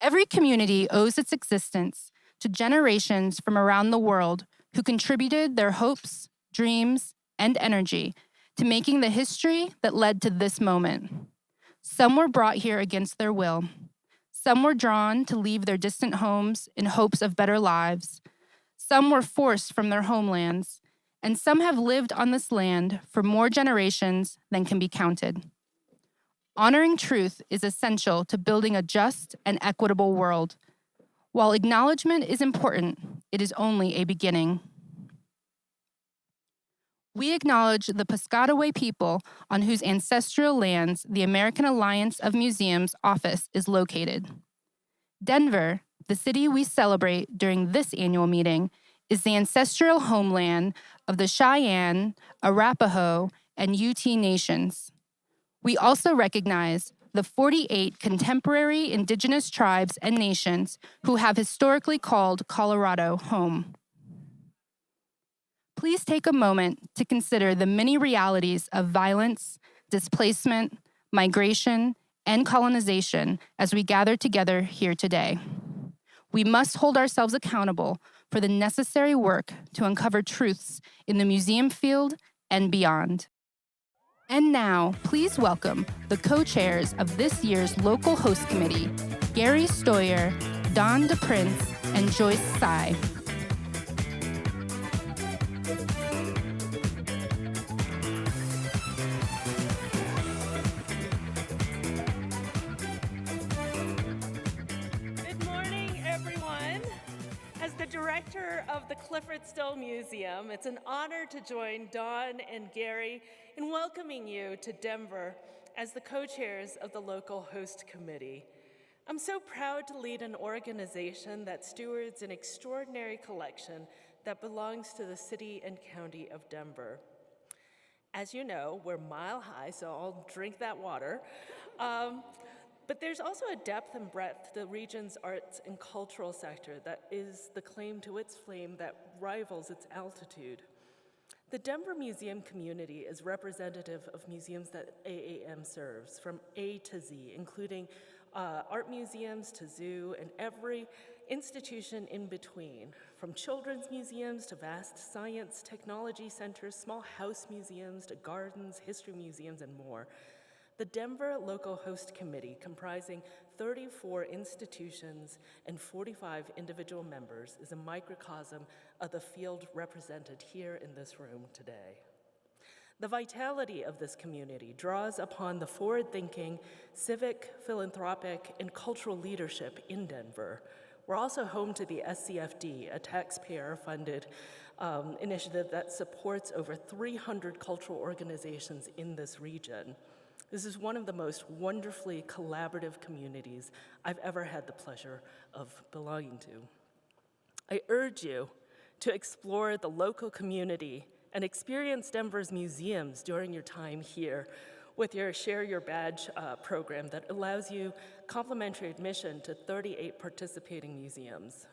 Every community owes its existence to generations from around the world who contributed their hopes, dreams, and energy to making the history that led to this moment. Some were brought here against their will. Some were drawn to leave their distant homes in hopes of better lives. Some were forced from their homelands, and some have lived on this land for more generations than can be counted. Honoring truth is essential to building a just and equitable world. While acknowledgement is important, it is only a beginning. We acknowledge the Piscataway people on whose ancestral lands the American Alliance of Museums office is located. Denver, the city we celebrate during this annual meeting, is the ancestral homeland of the Cheyenne, Arapaho, and Ute nations. We also recognize the 48 contemporary indigenous tribes and nations who have historically called Colorado home. Please take a moment to consider the many realities of violence, displacement, migration, and colonization as we gather together here today. We must hold ourselves accountable for the necessary work to uncover truths in the museum field and beyond. And now, please welcome the co-chairs of this year's local host committee, Gary Steuer, DiPrince, and Joyce Tsai. Director of the Clyfford Museum, it's an honor to join Dawn and Gary in welcoming you to Denver as the co-chairs of the local host committee. I'm so proud to lead an organization that stewards an extraordinary collection that belongs to the city and county of Denver. As you know, we're mile high, so I'll drink that water. But there's also a depth and breadth to the region's arts and cultural sector that is the claim to its fame that rivals its altitude. The Denver museum community is representative of museums that AAM serves, from A to Z, including art museums to zoo and every institution in between, from children's museums to vast science technology centers, small house museums to gardens, history museums, and more. The Denver Local Host Committee, comprising 34 institutions and 45 individual members, is a microcosm of the field represented here in this room today. The vitality of this community draws upon the forward-thinking, civic, philanthropic, and cultural leadership in Denver. We're also home to the SCFD, a taxpayer-funded initiative that supports over 300 cultural organizations in this region. This is one of the most wonderfully collaborative communities I've ever had the pleasure of belonging to. I urge you to explore the local community and experience Denver's museums during your time here with your Share Your Badge program that allows you complimentary admission to 38 participating museums.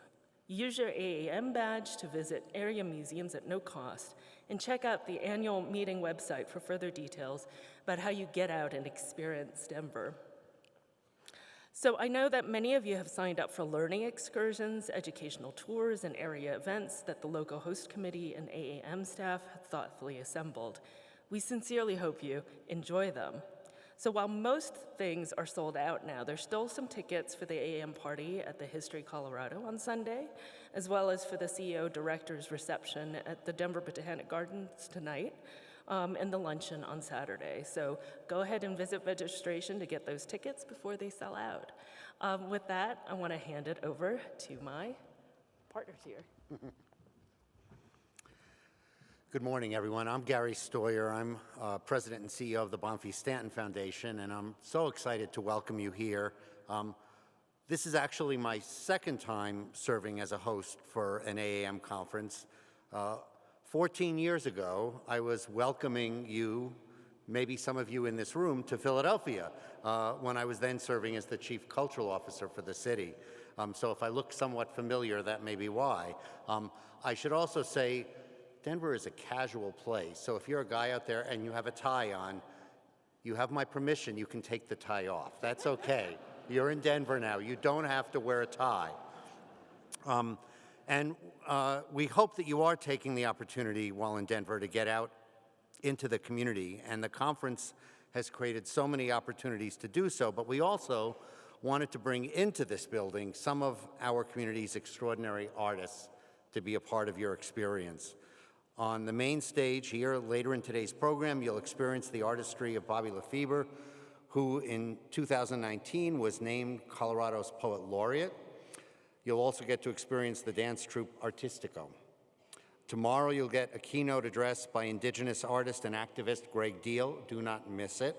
Use your AAM badge to visit area museums at no cost, and check out the annual meeting website for further details about how you get out and experience Denver. So I know that many of you have signed up for learning excursions, educational tours, and area events that the local host committee and AAM staff have thoughtfully assembled. We sincerely hope you enjoy them. So while most things are sold out now, there's still some tickets for the AAM party at the History Colorado on Sunday, as well as for the CEO Director's reception at the Denver Botanic Gardens tonight, and the luncheon on Saturday. So go ahead and visit registration to get those tickets before they sell out. With that, I want to hand it over to my partners here. Good morning, everyone. I'm Gary Steuer. I'm President and CEO of the Bonfils-Stanton Foundation, and I'm so excited to welcome you here. This is actually my second time serving as a host for an AAM conference. 14 years ago, I was welcoming you, maybe some of you in this room, to Philadelphia when I was then serving as the Chief Cultural Officer for the city. So if I look somewhat familiar, that may be why. I should also say, Denver is a casual place, so if you're a guy out there and you have a tie on, you have my permission, you can take the tie off. That's okay. You're in Denver now. You don't have to wear a tie. We hope that you are taking the opportunity while in Denver to get out into the community. And the conference has created so many opportunities to do so, but we also wanted to bring into this building some of our community's extraordinary artists to be a part of your experience. On the main stage here, later in today's program, you'll experience the artistry of Bobby Lefebvre, who in 2019 was named Colorado's Poet Laureate. You'll also get to experience the dance troupe Artistico. Tomorrow, you'll get a keynote address by Indigenous artist and activist Greg Deal. Do not miss it.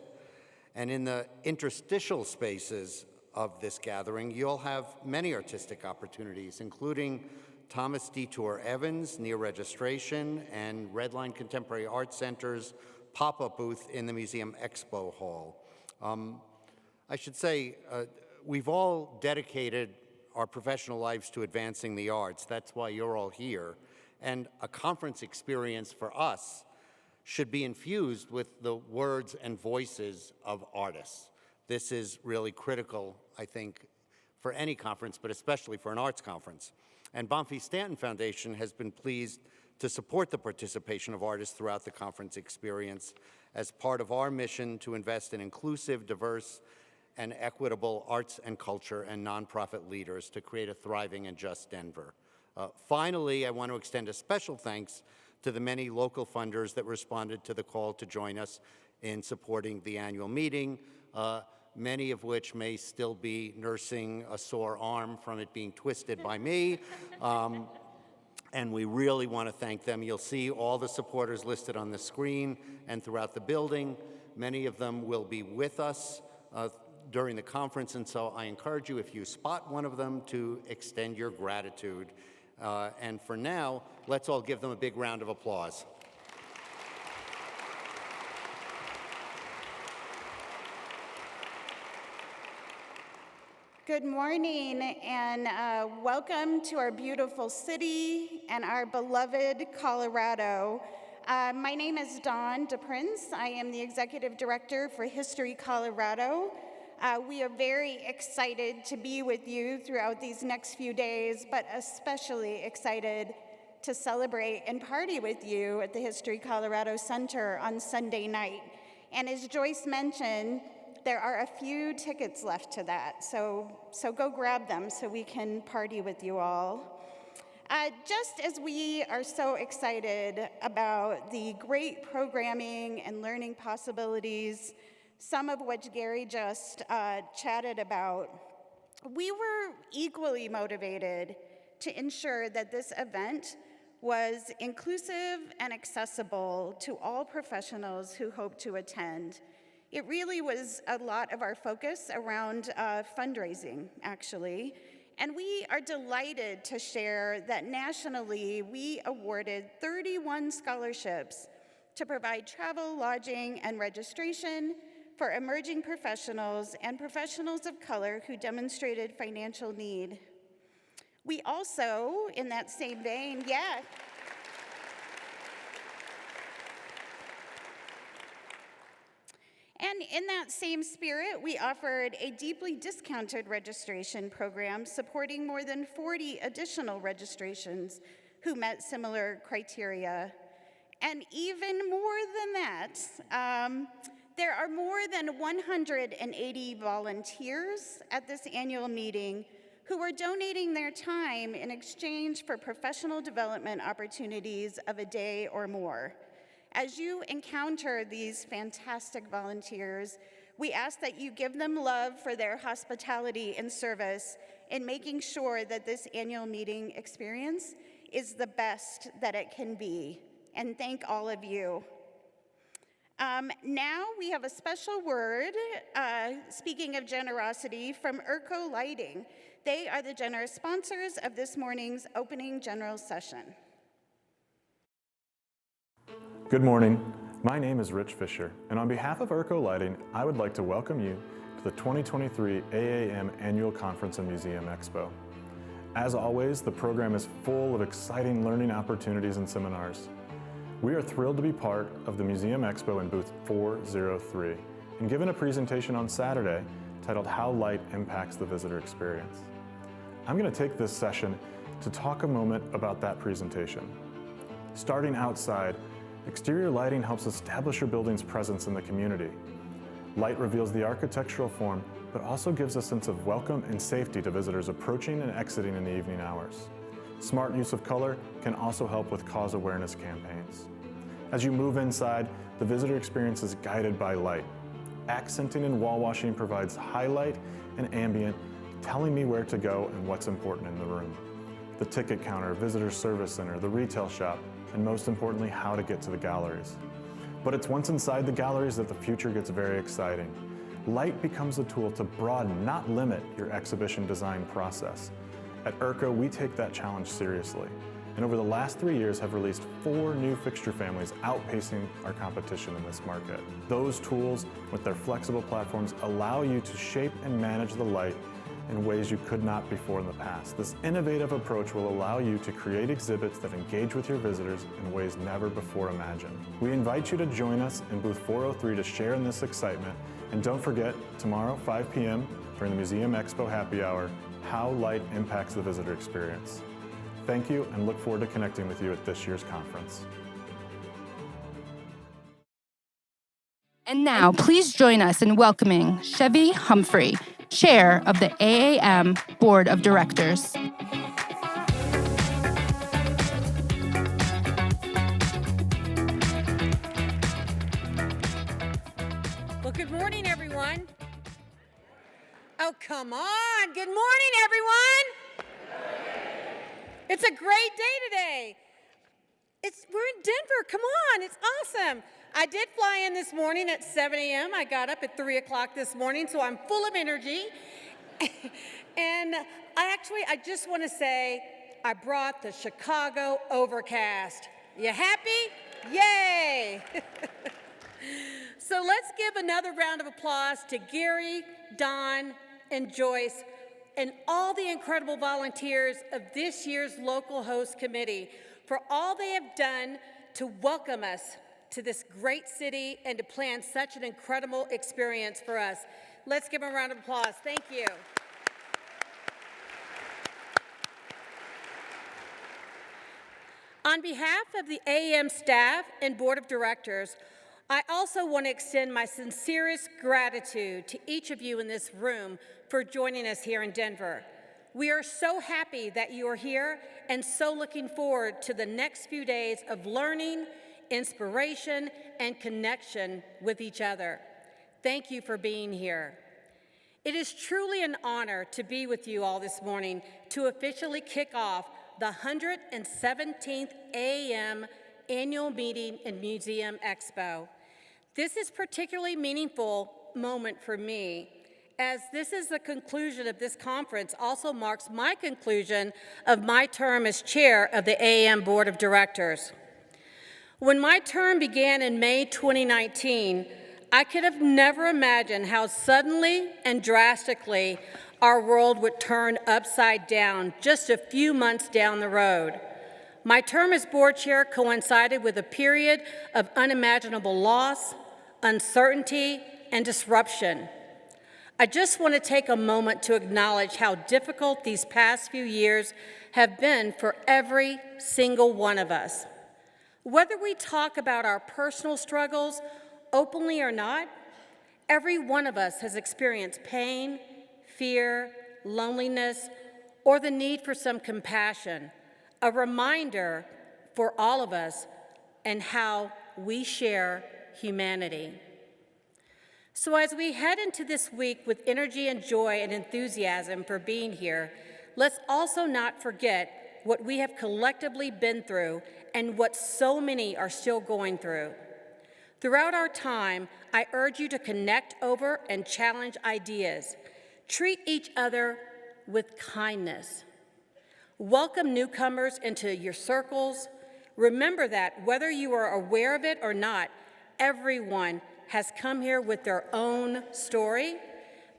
And in the interstitial spaces of this gathering, you'll have many artistic opportunities, including Thomas Detour Evans near registration and Redline Contemporary Art Center's pop-up booth in the MuseumExpo hall. I should say, we've all dedicated our professional lives to advancing the arts. That's why you're all here. And a conference experience for us should be infused with the words and voices of artists. This is really critical, I think, for any conference, but especially for an arts conference. And Bonfils-Stanton Foundation has been pleased to support the participation of artists throughout the conference experience as part of our mission to invest in inclusive, diverse, and equitable arts and culture and nonprofit leaders to create a thriving and just Denver. Finally, I want to extend a special thanks to the many local funders that responded to the call to join us in supporting the annual meeting, many of which may still be nursing a sore arm from it being twisted by me. And we really want to thank them. You'll see all the supporters listed on the screen and throughout the building. Many of them will be with us during the conference, and so I encourage you, if you spot one of them, to extend your gratitude. And for now, let's all give them a big round of applause. Good morning and welcome to our beautiful city and our beloved Colorado. My name is DiPrince. I am the Executive Director for History Colorado. We are very excited to be with you throughout these next few days, but especially excited to celebrate and party with you at the History Colorado Center on Sunday night. And as Joyce mentioned, there are a few tickets left to that, so go grab them so we can party with you all. Just as we are so excited about the great programming and learning possibilities, some of which Gary just chatted about, we were equally motivated to ensure that this event was inclusive and accessible to all professionals who hope to attend. It really was a lot of our focus around fundraising, actually. And we are delighted to share that nationally, we awarded 31 scholarships to provide travel, lodging, and registration for emerging professionals and professionals of color who demonstrated financial need. We also, in that same vein, And in that same spirit, we offered a deeply discounted registration program supporting more than 40 additional registrations who met similar criteria. And even more than that, there are more than 180 volunteers at this annual meeting who are donating their time in exchange for professional development opportunities of a day or more. As you encounter these fantastic volunteers, we ask that you give them love for their hospitality and service in making sure that this annual meeting experience is the best that it can be. And thank all of you. Now we have a special word, speaking of generosity, from Urco Lighting. They are the generous sponsors of this morning's opening general session. Good morning. My name is Rich Fisher, and on behalf of Urco Lighting, I would like to welcome you to the 2023 AAM Annual Conference and MuseumExpo. As always, the program is full of exciting learning opportunities and seminars. We are thrilled to be part of the MuseumExpo in booth 403 and given a presentation on Saturday titled How Light Impacts the Visitor Experience. I'm going to take this session to talk a moment about that presentation. Starting outside, exterior lighting helps establish your building's presence in the community. Light reveals the architectural form, but also gives a sense of welcome and safety to visitors approaching and exiting in the evening hours. Smart use of color can also help with cause awareness campaigns. As you move inside, the visitor experience is guided by light. Accenting and wall washing provides highlight and ambient, telling me where to go and what's important in the room. The ticket counter, visitor service center, the retail shop, and most importantly, how to get to the galleries. But it's once inside the galleries that the future gets very exciting. Light becomes a tool to broaden, not limit, your exhibition design process. At ERCO, we take that challenge seriously, and over the last 3 years have released 4 new fixture families, outpacing our competition in this market. Those tools, with their flexible platforms, allow you to shape and manage the light in ways you could not before in the past. This innovative approach will allow you to create exhibits that engage with your visitors in ways never before imagined. We invite you to join us in booth 403 to share in this excitement. And don't forget, tomorrow, 5 p.m., during the MuseumExpo happy hour, how light impacts the visitor experience. Thank you, and look forward to connecting with you at this year's conference. And now, please join us in welcoming Chevy Humphrey, Chair of the AAM Board of Directors. Well, good morning, everyone. Oh, come on. Good morning, everyone. It's a great day today. We're in Denver. Come on. It's awesome. I did fly in this morning at 7 a.m. I got up at 3 o'clock this morning, so I'm full of energy. And I just want to say I brought the Chicago Overcast. You happy? Yay! So let's give another round of applause to Gary, Don, and Joyce, and all the incredible volunteers of this year's local host committee for all they have done to welcome us to this great city and to plan such an incredible experience for us. Let's give them a round of applause. Thank you. On behalf of the AAM staff and board of directors, I also want to extend my sincerest gratitude to each of you in this room for joining us here in Denver. We are so happy that you are here and so looking forward to the next few days of learning, inspiration, and connection with each other. Thank you for being here. It is truly an honor to be with you all this morning to officially kick off the 117th AAM annual meeting in MuseumExpo. This is a particularly meaningful moment for me, as this is the conclusion of this conference, also marks my conclusion of my term as chair of the AAM Board of Directors. When my term began in May 2019, I could have never imagined how suddenly and drastically our world would turn upside down just a few months down the road. My term as board chair coincided with a period of unimaginable loss, uncertainty, and disruption. I just want to take a moment to acknowledge how difficult these past few years have been for every single one of us. Whether we talk about our personal struggles openly or not, every one of us has experienced pain, fear, loneliness, or the need for some compassion, a reminder for all of us and how we share humanity. So as we head into this week with energy and joy and enthusiasm for being here, let's also not forget what we have collectively been through and what so many are still going through. Throughout our time, I urge you to connect over and challenge ideas. Treat each other with kindness. Welcome newcomers into your circles. Remember that whether you are aware of it or not, everyone has come here with their own story,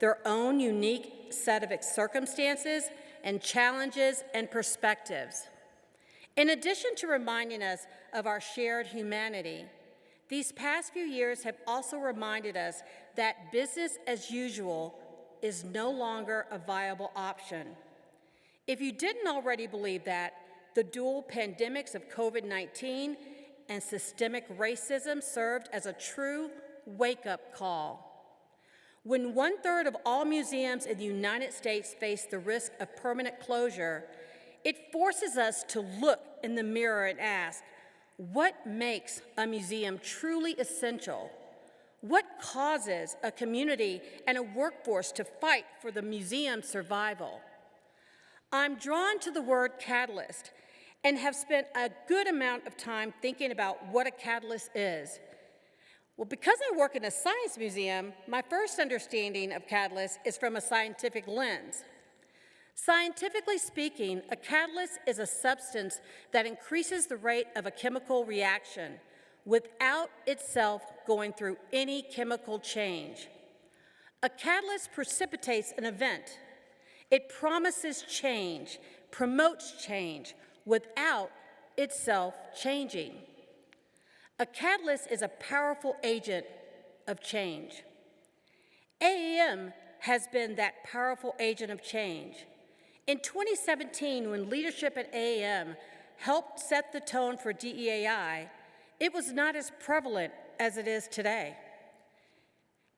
their own unique set of circumstances and challenges and perspectives. In addition to reminding us of our shared humanity, these past few years have also reminded us that business as usual is no longer a viable option. If you didn't already believe that, the dual pandemics of COVID-19 and systemic racism served as a true wake-up call. When 1/3 of all museums in the United States face the risk of permanent closure, it forces us to look in the mirror and ask, what makes a museum truly essential? What causes a community and a workforce to fight for the museum's survival? I'm drawn to the word catalyst and have spent a good amount of time thinking about what a catalyst is. Well, because I work in a science museum, my first understanding of catalyst is from a scientific lens. Scientifically speaking, a catalyst is a substance that increases the rate of a chemical reaction without itself going through any chemical change. A catalyst precipitates an event. It promises change, promotes change, without itself changing. A catalyst is a powerful agent of change. AAM has been that powerful agent of change. In 2017, when leadership at AAM helped set the tone for DEAI, it was not as prevalent as it is today.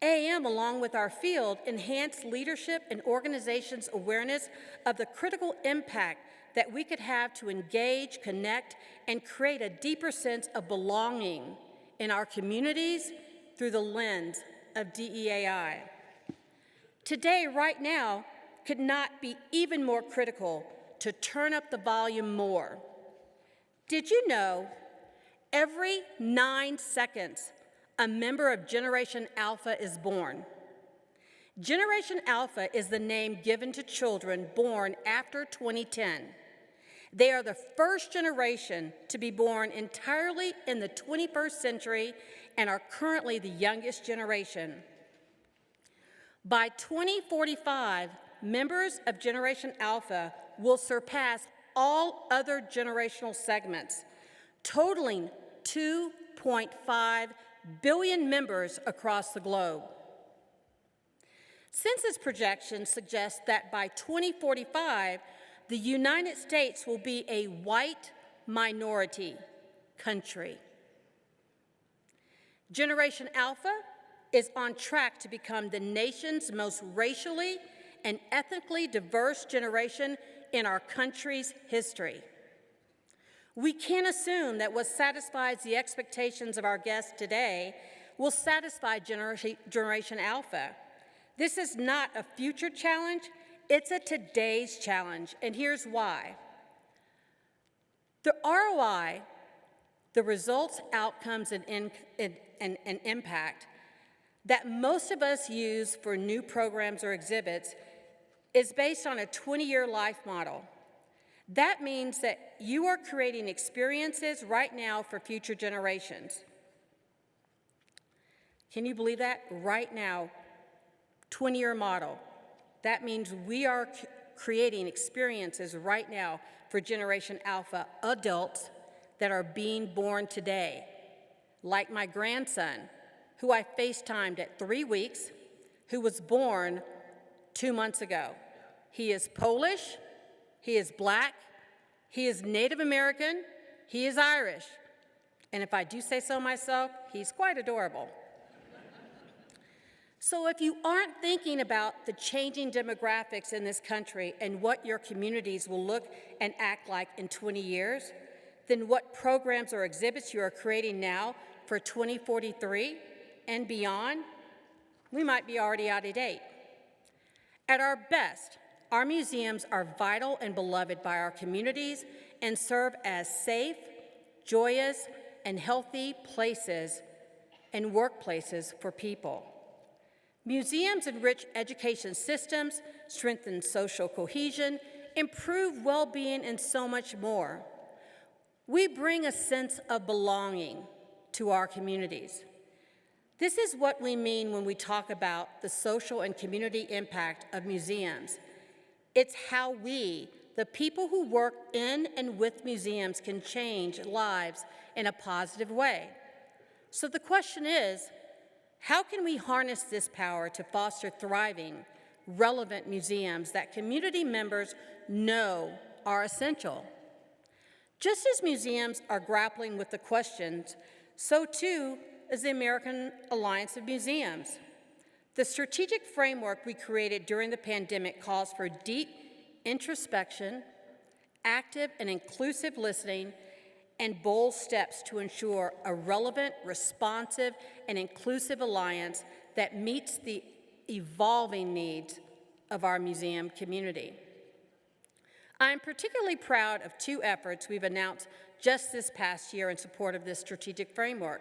AAM, along with our field, enhanced leadership and organizations' awareness of the critical impact that we could have to engage, connect, and create a deeper sense of belonging in our communities through the lens of DEAI. Today, right now, could not be even more critical to turn up the volume more. Did you know every 9 seconds a member of Generation Alpha is born? Generation Alpha is the name given to children born after 2010. They are the first generation to be born entirely in the 21st century and are currently the youngest generation. By 2045, members of Generation Alpha will surpass all other generational segments, totaling 2.5 billion members across the globe. Census projections suggest that by 2045, the United States will be a white minority country. Generation Alpha is on track to become the nation's most racially and ethnically diverse generation in our country's history. We can't assume that what satisfies the expectations of our guests today will satisfy Generation Alpha. This is not a future challenge, it's a today's challenge, and here's why. The ROI, the results, outcomes, and impact that most of us use for new programs or exhibits is based on a 20-year life model. That means that you are creating experiences right now for future generations. Can you believe that? Right now, 20-year model. That means we are creating experiences right now for Generation Alpha adults that are being born today, like my grandson, who I FaceTimed at 3 weeks, who was born 2 months ago. He is Polish, he is Black, he is Native American, he is Irish, and if I do say so myself, he's quite adorable. So if you aren't thinking about the changing demographics in this country and what your communities will look and act like in 20 years, then what programs or exhibits you are creating now for 2043 and beyond, we might be already out of date. At our best, our museums are vital and beloved by our communities and serve as safe, joyous, and healthy places and workplaces for people. Museums enrich education systems, strengthen social cohesion, improve well-being, and so much more. We bring a sense of belonging to our communities. This is what we mean when we talk about the social and community impact of museums. It's how we, the people who work in and with museums, can change lives in a positive way. So the question is, how can we harness this power to foster thriving, relevant museums that community members know are essential. Just as museums are grappling with the questions, so too is the American Alliance of Museums. The strategic framework we created during the pandemic calls for deep introspection, active and inclusive listening, and bold steps to ensure a relevant, responsive, and inclusive alliance that meets the evolving needs of our museum community. I'm particularly proud of two efforts we've announced just this past year in support of this strategic framework.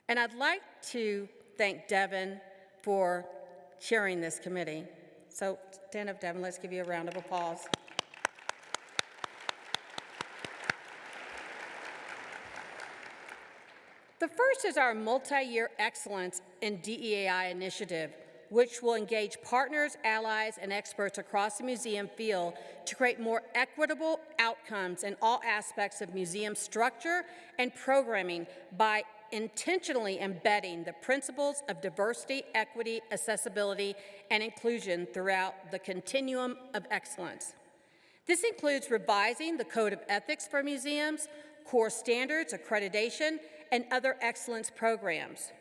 And I'd like to thank Devin for chairing this committee. So stand up, Devin, let's give you a round of applause. The first is our multi-year Excellence in DEAI initiative, which will engage partners, allies, and experts across the museum field to create more equitable outcomes in all aspects of museum structure and programming by intentionally embedding the principles of diversity, equity, accessibility, and inclusion throughout the continuum of excellence. This includes revising the Code of Ethics for museums, core standards, accreditation, and other excellence programs,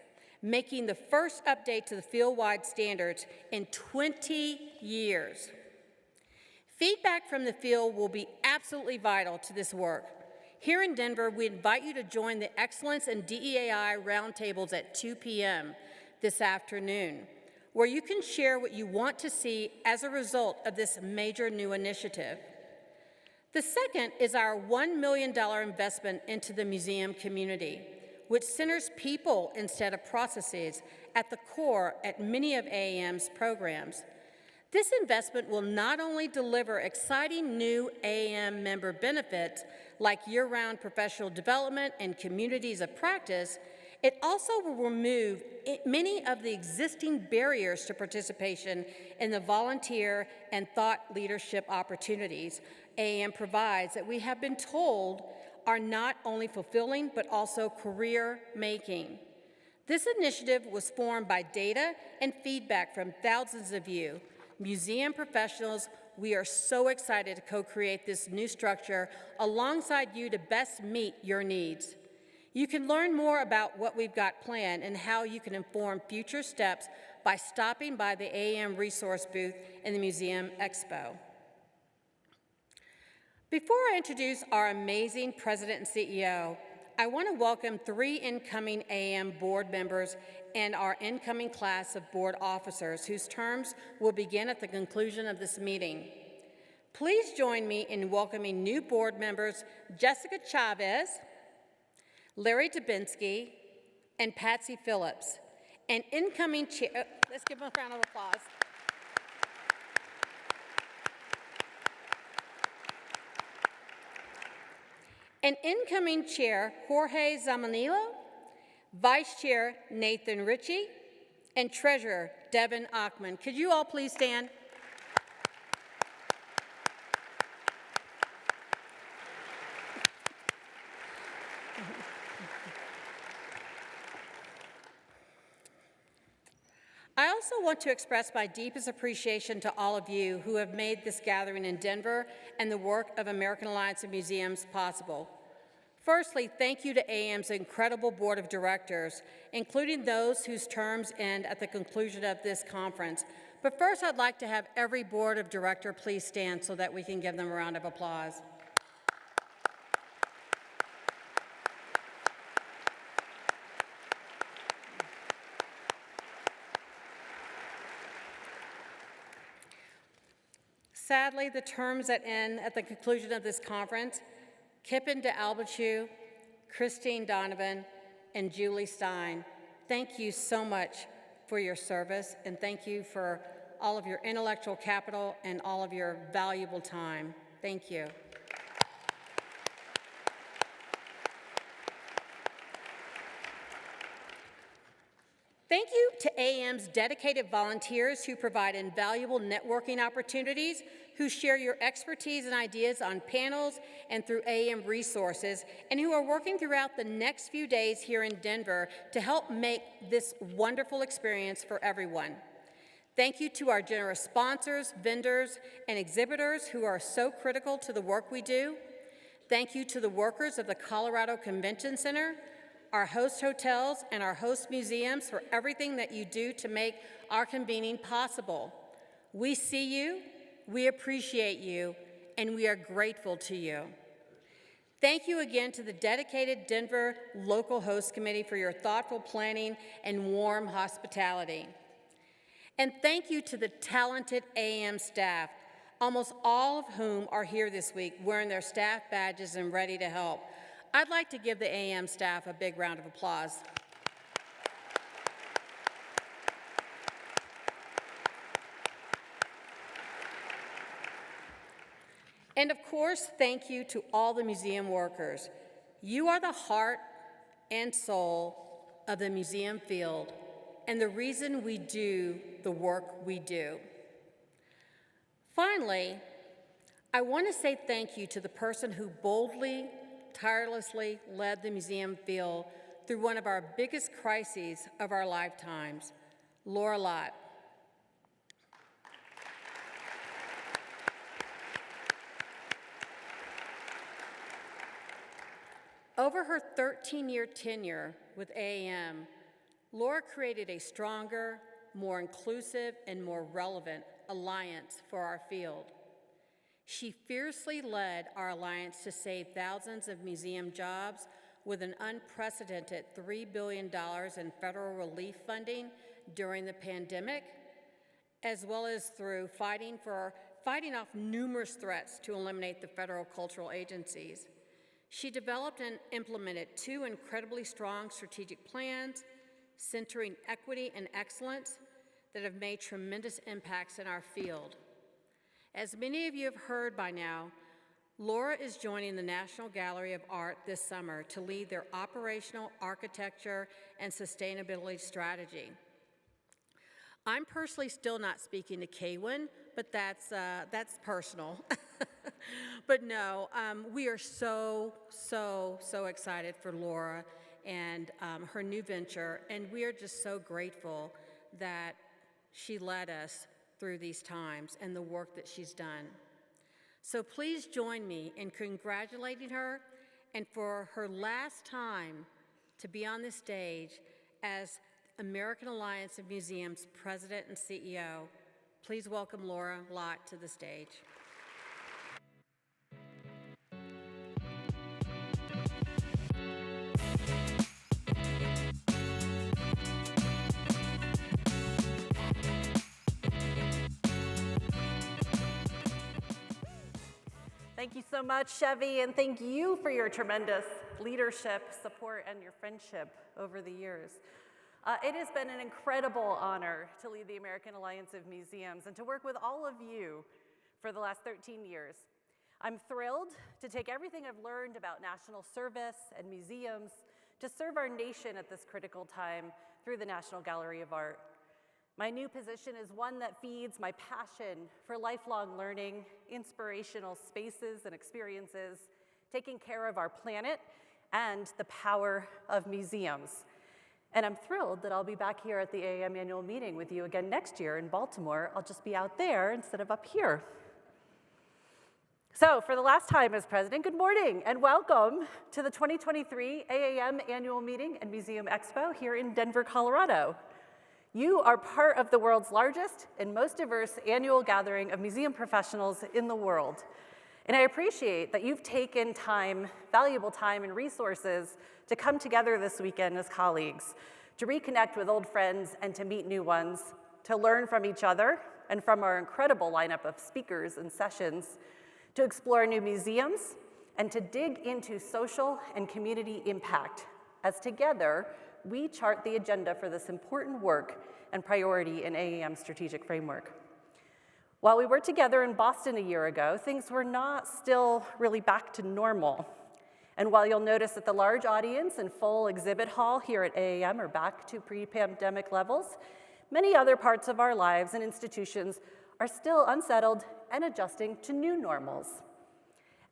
making the first update to the field-wide standards in 20 years. Feedback from the field will be absolutely vital to this work. Here in Denver, we invite you to join the Excellence in DEAI roundtables at 2 p.m. this afternoon, where you can share what you want to see as a result of this major new initiative. The second is our $1 million investment into the museum community, which centers people instead of processes at the core at many of AAM's programs. This investment will not only deliver exciting new AAM member benefits like year-round professional development and communities of practice, it also will remove many of the existing barriers to participation in the volunteer and thought leadership opportunities AAM provides that we have been told are not only fulfilling, but also career-making. This initiative was formed by data and feedback from thousands of you, museum professionals. We are so excited to co-create this new structure alongside you to best meet your needs. You can learn more about what we've got planned and how you can inform future steps by stopping by the AAM resource booth in the MuseumExpo. Before I introduce our amazing President and CEO, I want to welcome 3 incoming AAM board members and our incoming class of board officers whose terms will begin at the conclusion of this meeting. Please join me in welcoming new board members Jessica Chavez, Larry Dubinsky, and Patsy Phillips, and incoming chair, let's give them a round of applause. And incoming chair, Jorge Zamanillo, vice chair, Nathan Ritchie, and treasurer, Devin Achman. Could you all please stand? I also want to express my deepest appreciation to all of you who have made this gathering in Denver and the work of American Alliance of Museums possible. Firstly, thank you to AAM's incredible board of directors, including those whose terms end at the conclusion of this conference. But first, I'd like to have every board of director please stand so that we can give them a round of applause. Sadly, the terms that end at the conclusion of this conference, Kippen DeAlbachu, Christine Donovan, and Julie Stein. Thank you so much for your service, and thank you for all of your intellectual capital and all of your valuable time. Thank you. Thank you to AAM's dedicated volunteers who provide invaluable networking opportunities, who share your expertise and ideas on panels and through AAM resources, and who are working throughout the next few days here in Denver to help make this wonderful experience for everyone. Thank you to our generous sponsors, vendors, and exhibitors who are so critical to the work we do. Thank you to the workers of the Colorado Convention Center, our host hotels, and our host museums for everything that you do to make our convening possible. We see you, we appreciate you, and we are grateful to you. Thank you again to the dedicated Denver Local Host Committee for your thoughtful planning and warm hospitality. And thank you to the talented AAM staff, almost all of whom are here this week wearing their staff badges and ready to help. I'd like to give the AAM staff a big round of applause. And of course, thank you to all the museum workers. You are the heart and soul of the museum field and the reason we do the work we do. Finally, I want to say thank you to the person who boldly, tirelessly led the museum field through one of our biggest crises of our lifetimes, Lott. Over her 13-year tenure with AAM, Laura created a stronger, more inclusive, and more relevant alliance for our field. She fiercely led our alliance to save thousands of museum jobs with an unprecedented $3 billion in federal relief funding during the pandemic, as well as through fighting off numerous threats to eliminate the federal cultural agencies. She developed and implemented 2 incredibly strong strategic plans centering equity and excellence that have made tremendous impacts in our field. As many of you have heard by now, Laura is joining the National Gallery of Art this summer to lead their operational architecture and sustainability strategy. I'm personally still not speaking to Kaywen, but that's personal. But no, we are so excited for Laura and her new venture, and we are just so grateful that she led us through these times and the work that she's done. So please join me in congratulating her, and for her last time to be on this stage as American Alliance of Museums President and CEO, please welcome Laura Lott to the stage. Thank you so much, Chevy, and thank you for your tremendous leadership, support, and your friendship over the years. It has been an incredible honor to lead the American Alliance of Museums and to work with all of you for the last 13 years. I'm thrilled to take everything I've learned about national service and museums to serve our nation at this critical time through the National Gallery of Art. My new position is one that feeds my passion for lifelong learning, inspirational spaces and experiences, taking care of our planet, and the power of museums. And I'm thrilled that I'll be back here at the AAM annual meeting with you again next year in Baltimore. I'll just be out there instead of up here. So for the last time as president, good morning and welcome to the 2023 AAM annual meeting and MuseumExpo here in Denver, Colorado. You are part of the world's largest and most diverse annual gathering of museum professionals in the world. And I appreciate that you've taken time, valuable time and resources to come together this weekend as colleagues, to reconnect with old friends and to meet new ones, to learn from each other and from our incredible lineup of speakers and sessions, to explore new museums, and to dig into social and community impact as together we chart the agenda for this important work and priority in AAM's strategic framework. While we were together in Boston a year ago, things were not still really back to normal. And while you'll notice that the large audience and full exhibit hall here at AAM are back to pre-pandemic levels, many other parts of our lives and institutions are still unsettled and adjusting to new normals.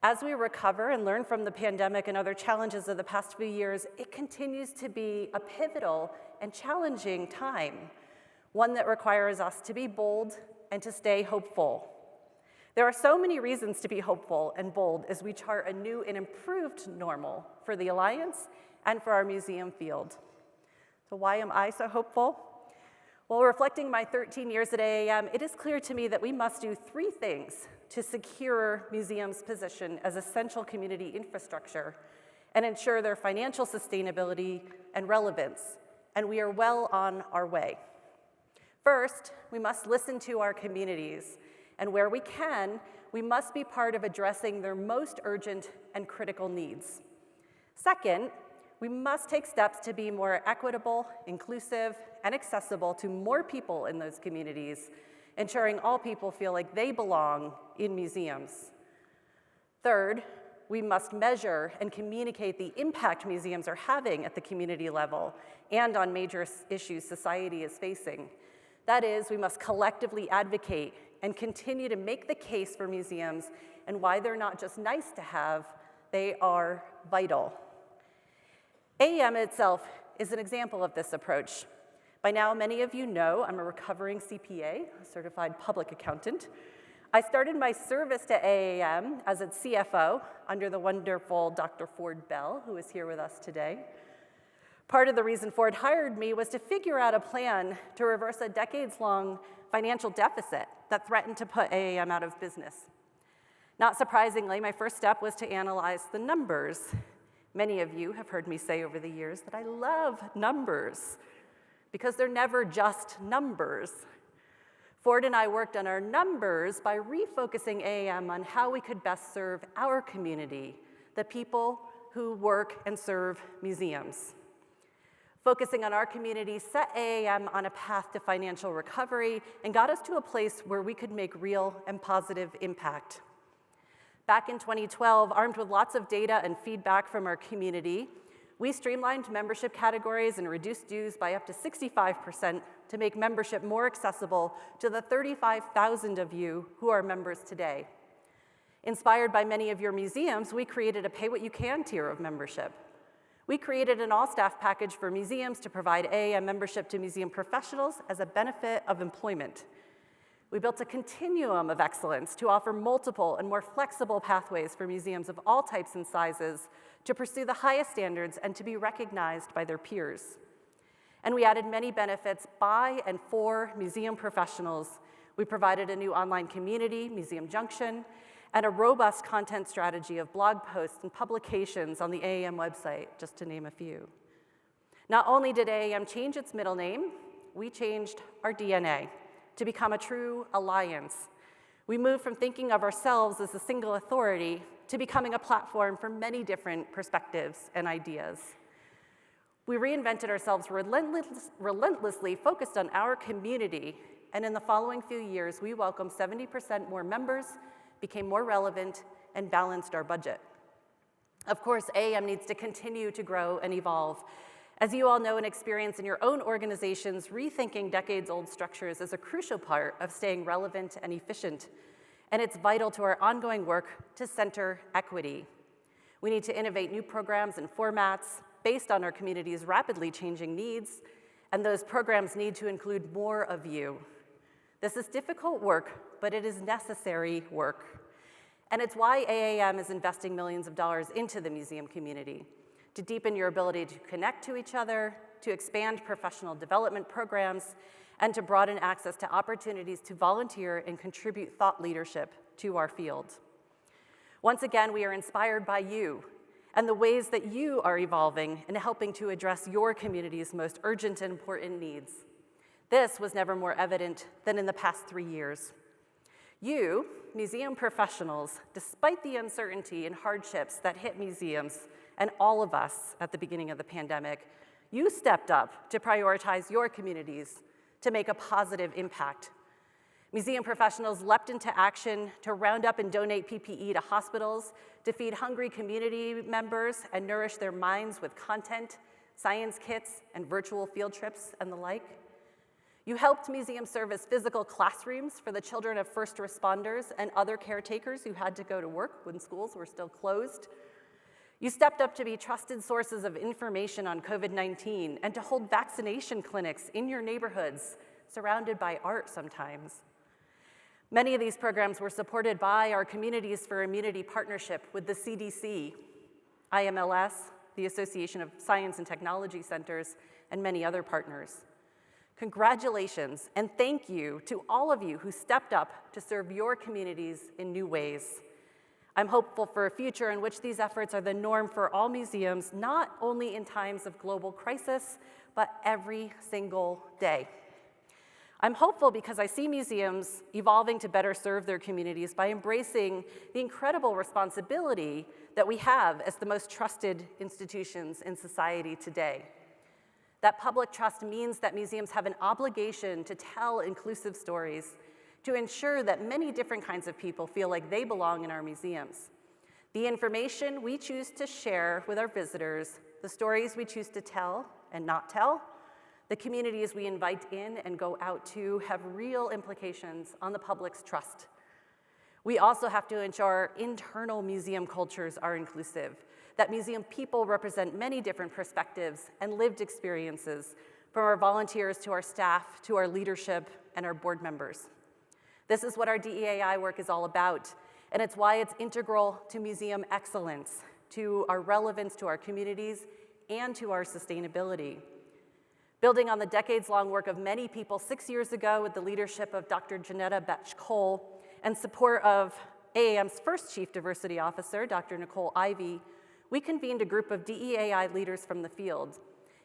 As we recover and learn from the pandemic and other challenges of the past few years, it continues to be a pivotal and challenging time. one that requires us to be bold and to stay hopeful. There are so many reasons to be hopeful and bold as we chart a new and improved normal for the Alliance and for our museum field. So why am I so hopeful? Well, reflecting my 13 years at AAM, it is clear to me that we must do three things to secure museums' position as essential community infrastructure and ensure their financial sustainability and relevance, and we are well on our way. First, we must listen to our communities, and where we can, we must be part of addressing their most urgent and critical needs. Second, we must take steps to be more equitable, inclusive, and accessible to more people in those communities, ensuring all people feel like they belong in museums. Third, we must measure and communicate the impact museums are having at the community level and on major issues society is facing. That is, we must collectively advocate and continue to make the case for museums and why they're not just nice to have, they are vital. AAM itself is an example of this approach. By now, many of you know I'm a recovering CPA, a certified public accountant. I started my service to AAM as its CFO under the wonderful Dr. Ford Bell, who is here with us today. Part of the reason Ford hired me was to figure out a plan to reverse a decades-long financial deficit that threatened to put AAM out of business. Not surprisingly, my first step was to analyze the numbers. Many of you have heard me say over the years that I love numbers because they're never just numbers. Ford and I worked on our numbers by refocusing AAM on how we could best serve our community, the people who work and serve museums. Focusing on our community set AAM on a path to financial recovery and got us to a place where we could make real and positive impact. Back in 2012, armed with lots of data and feedback from our community, we streamlined membership categories and reduced dues by up to 65% to make membership more accessible to the 35,000 of you who are members today. Inspired by many of your museums, we created a pay-what-you-can tier of membership. We created an all-staff package for museums to provide AAM membership to museum professionals as a benefit of employment. We built a continuum of excellence to offer multiple and more flexible pathways for museums of all types and sizes to pursue the highest standards and to be recognized by their peers. And we added many benefits by and for museum professionals. We provided a new online community, Museum Junction, and a robust content strategy of blog posts and publications on the AAM website, just to name a few. Not only did AAM change its middle name, we changed our DNA to become a true alliance. We moved from thinking of ourselves as a single authority to becoming a platform for many different perspectives and ideas. We reinvented ourselves relentlessly focused on our community, and in the following few years, we welcomed 70% more members, became more relevant, and balanced our budget. Of course, AAM needs to continue to grow and evolve. As you all know and experience in your own organizations, rethinking decades-old structures is a crucial part of staying relevant and efficient, and it's vital to our ongoing work to center equity. We need to innovate new programs and formats based on our community's rapidly changing needs, and those programs need to include more of you. This is difficult work, but it is necessary work. And it's why AAM is investing millions of dollars into the museum community, to deepen your ability to connect to each other, to expand professional development programs, and to broaden access to opportunities to volunteer and contribute thought leadership to our field. Once again, we are inspired by you and the ways that you are evolving and helping to address your community's most urgent and important needs. This was never more evident than in the past 3 years. You, museum professionals, despite the uncertainty and hardships that hit museums and all of us at the beginning of the pandemic, you stepped up to prioritize your communities to make a positive impact. Museum professionals leapt into action to round up and donate PPE to hospitals, to feed hungry community members and nourish their minds with content, science kits, and virtual field trips and the like. You helped museums serve as physical classrooms for the children of first responders and other caretakers who had to go to work when schools were still closed. You stepped up to be trusted sources of information on COVID-19 and to hold vaccination clinics in your neighborhoods surrounded by art sometimes. Many of these programs were supported by our Communities for Immunity partnership with the CDC, IMLS, the Association of Science and Technology Centers, and many other partners. Congratulations and thank you to all of you who stepped up to serve your communities in new ways. I'm hopeful for a future in which these efforts are the norm for all museums, not only in times of global crisis, but every single day. I'm hopeful because I see museums evolving to better serve their communities by embracing the incredible responsibility that we have as the most trusted institutions in society today. That public trust means that museums have an obligation to tell inclusive stories, to ensure that many different kinds of people feel like they belong in our museums. The information we choose to share with our visitors, the stories we choose to tell and not tell, the communities we invite in and go out to have real implications on the public's trust. We also have to ensure our internal museum cultures are inclusive, that museum people represent many different perspectives and lived experiences, from our volunteers to our staff, to our leadership and our board members. This is what our DEAI work is all about, and it's why it's integral to museum excellence, to our relevance to our communities, and to our sustainability. Building on the decades-long work of many people 6 years ago with the leadership of Dr. Janetta Betch-Cole and support of AAM's first Chief Diversity Officer, Dr. Nicole Ivey, we convened a group of DEAI leaders from the field.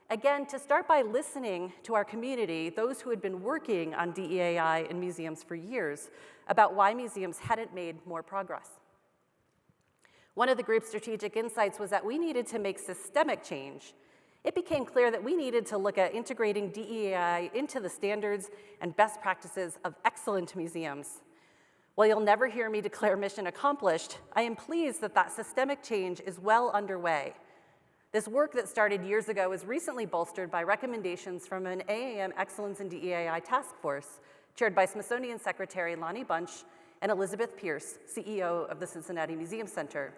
Again, to start by listening to our community, those who had been working on DEAI in museums for years, about why museums hadn't made more progress. One of the group's strategic insights was that we needed to make systemic change. It became clear that we needed to look at integrating DEAI into the standards and best practices of excellent museums. While you'll never hear me declare mission accomplished, I am pleased that that systemic change is well underway. This work that started years ago is recently bolstered by recommendations from an AAM Excellence in DEAI task force, chaired by Smithsonian Secretary Lonnie Bunch and Elizabeth Pierce, CEO of the Cincinnati Museum Center.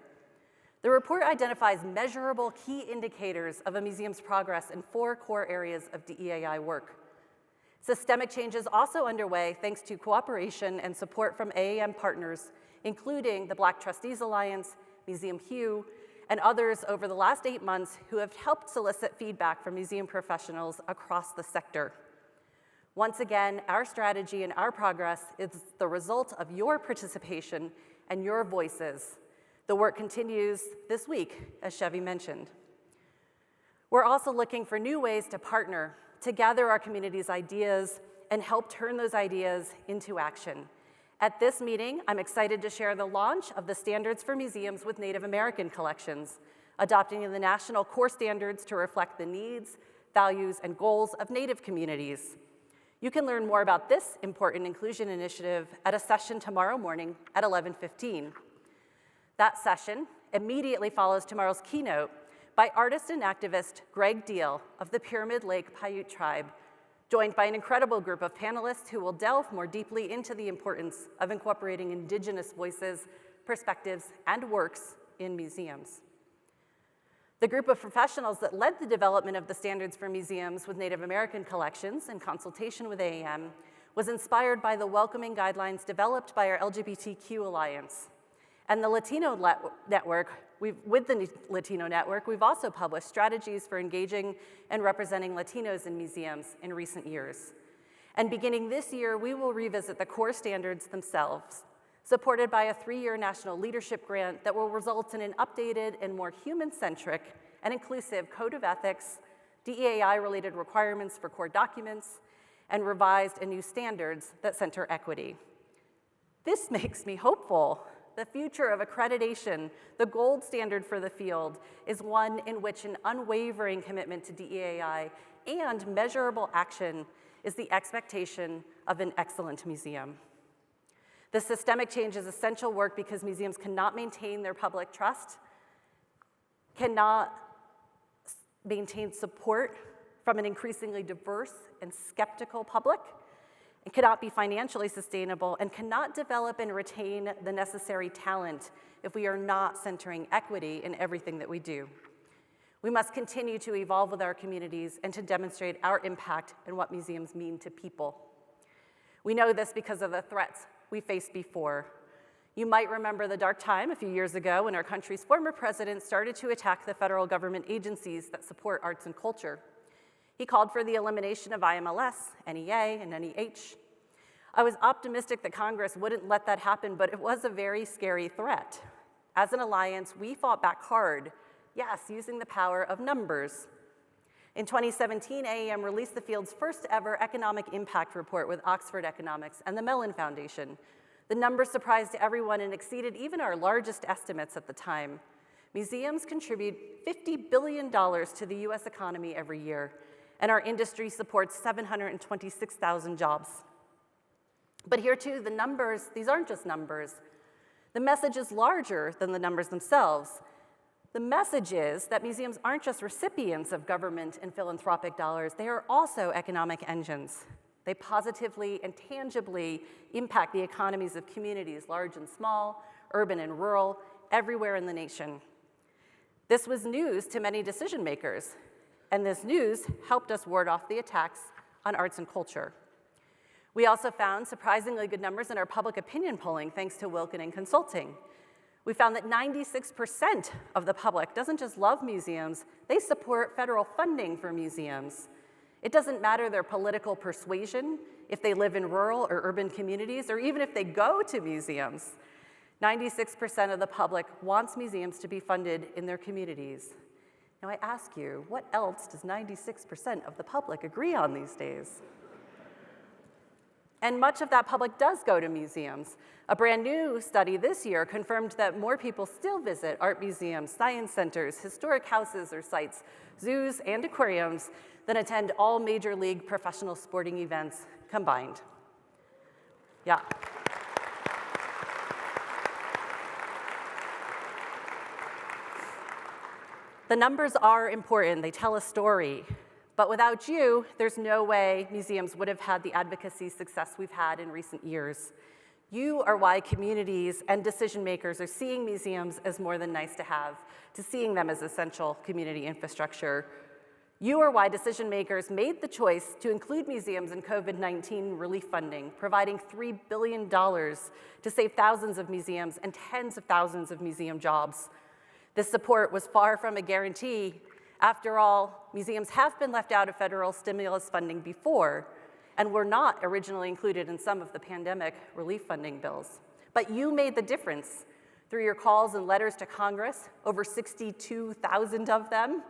The report identifies measurable key indicators of a museum's progress in 4 core areas of DEAI work. Systemic change is also underway thanks to cooperation and support from AAM partners, including the Black Trustees Alliance, Museum Hue, and others over the last 8 months who have helped solicit feedback from museum professionals across the sector. Once again, our strategy and our progress is the result of your participation and your voices. The work continues this week, as Chevy mentioned. We're also looking for new ways to partner, to gather our community's ideas and help turn those ideas into action. At this meeting, I'm excited to share the launch of the Standards for Museums with Native American Collections, adopting the national core standards to reflect the needs, values, and goals of Native communities. You can learn more about this important inclusion initiative at a session tomorrow morning at 11:15. That session immediately follows tomorrow's keynote by artist and activist Greg Deal of the Pyramid Lake Paiute Tribe, joined by an incredible group of panelists who will delve more deeply into the importance of incorporating Indigenous voices, perspectives, and works in museums. The group of professionals that led the development of the Standards for Museums with Native American Collections in consultation with AAM was inspired by the welcoming guidelines developed by our LGBTQ Alliance. And the Latino Network, with the Latino Network, we've also published strategies for engaging and representing Latinos in museums in recent years. And beginning this year, we will revisit the core standards themselves, supported by a 3-year national leadership grant that will result in an updated and more human-centric and inclusive code of ethics, DEAI-related requirements for core documents, and revised and new standards that center equity. This makes me hopeful. The future of accreditation, the gold standard for the field, is one in which an unwavering commitment to DEAI and measurable action is the expectation of an excellent museum. The systemic change is essential work because museums cannot maintain their public trust, cannot maintain support from an increasingly diverse and skeptical public, and cannot be financially sustainable, and cannot develop and retain the necessary talent if we are not centering equity in everything that we do. We must continue to evolve with our communities and to demonstrate our impact and what museums mean to people. We know this because of the threats we faced before. You might remember the dark time a few years ago when our country's former president started to attack the federal government agencies that support arts and culture. He called for the elimination of IMLS, NEA, and NEH. I was optimistic that Congress wouldn't let that happen, but it was a very scary threat. As an alliance, we fought back hard, yes, using the power of numbers. In 2017, AAM released the field's first ever economic impact report with Oxford Economics and the Mellon Foundation. The numbers surprised everyone and exceeded even our largest estimates at the time. Museums contribute $50 billion to the US economy every year, and our industry supports 726,000 jobs. But here too, the numbers, these aren't just numbers. The message is larger than the numbers themselves. The message is that museums aren't just recipients of government and philanthropic dollars, they are also economic engines. They positively and tangibly impact the economies of communities, large and small, urban and rural, everywhere in the nation. This was news to many decision makers, and this news helped us ward off the attacks on arts and culture. We also found surprisingly good numbers in our public opinion polling thanks to Wilkening Consulting. We found that 96% of the public doesn't just love museums, they support federal funding for museums. It doesn't matter their political persuasion, if they live in rural or urban communities, or even if they go to museums. 96% of the public wants museums to be funded in their communities. Now I ask you, what else does 96% of the public agree on these days? And much of that public does go to museums. A brand new study this year confirmed that more people still visit art museums, science centers, historic houses or sites, zoos, and aquariums than attend all major league professional sporting events combined. Yeah. The numbers are important, they tell a story. But without you, there's no way museums would have had the advocacy success we've had in recent years. You are why communities and decision makers are seeing museums as more than nice to have, to seeing them as essential community infrastructure. You are why decision makers made the choice to include museums in COVID-19 relief funding, providing $3 billion to save thousands of museums and tens of thousands of museum jobs. This support was far from a guarantee. After all, museums have been left out of federal stimulus funding before and were not originally included in some of the pandemic relief funding bills. But you made the difference through your calls and letters to Congress, over 62,000 of them,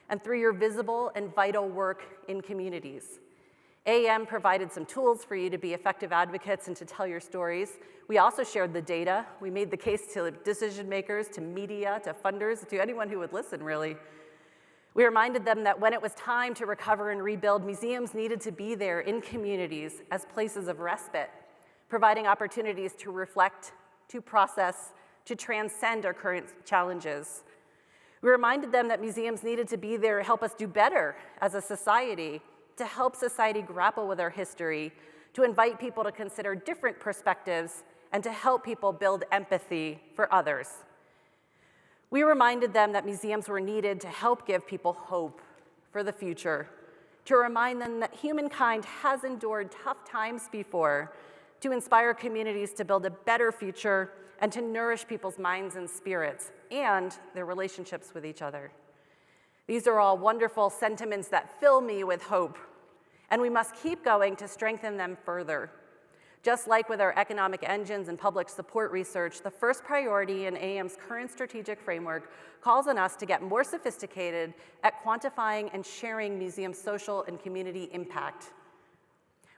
and through your visible and vital work in communities. AAM provided some tools for you to be effective advocates and to tell your stories. We also shared the data. We made the case to decision makers, to media, to funders, to anyone who would listen, really. We reminded them that when it was time to recover and rebuild, museums needed to be there in communities as places of respite, providing opportunities to reflect, to process, to transcend our current challenges. We reminded them that museums needed to be there to help us do better as a society, to help society grapple with our history, to invite people to consider different perspectives, and to help people build empathy for others. We reminded them that museums were needed to help give people hope for the future, to remind them that humankind has endured tough times before, to inspire communities to build a better future, and to nourish people's minds and spirits, and their relationships with each other. These are all wonderful sentiments that fill me with hope, and we must keep going to strengthen them further. Just like with our economic engines and public support research, the first priority in AAM's current strategic framework calls on us to get more sophisticated at quantifying and sharing museum social and community impact.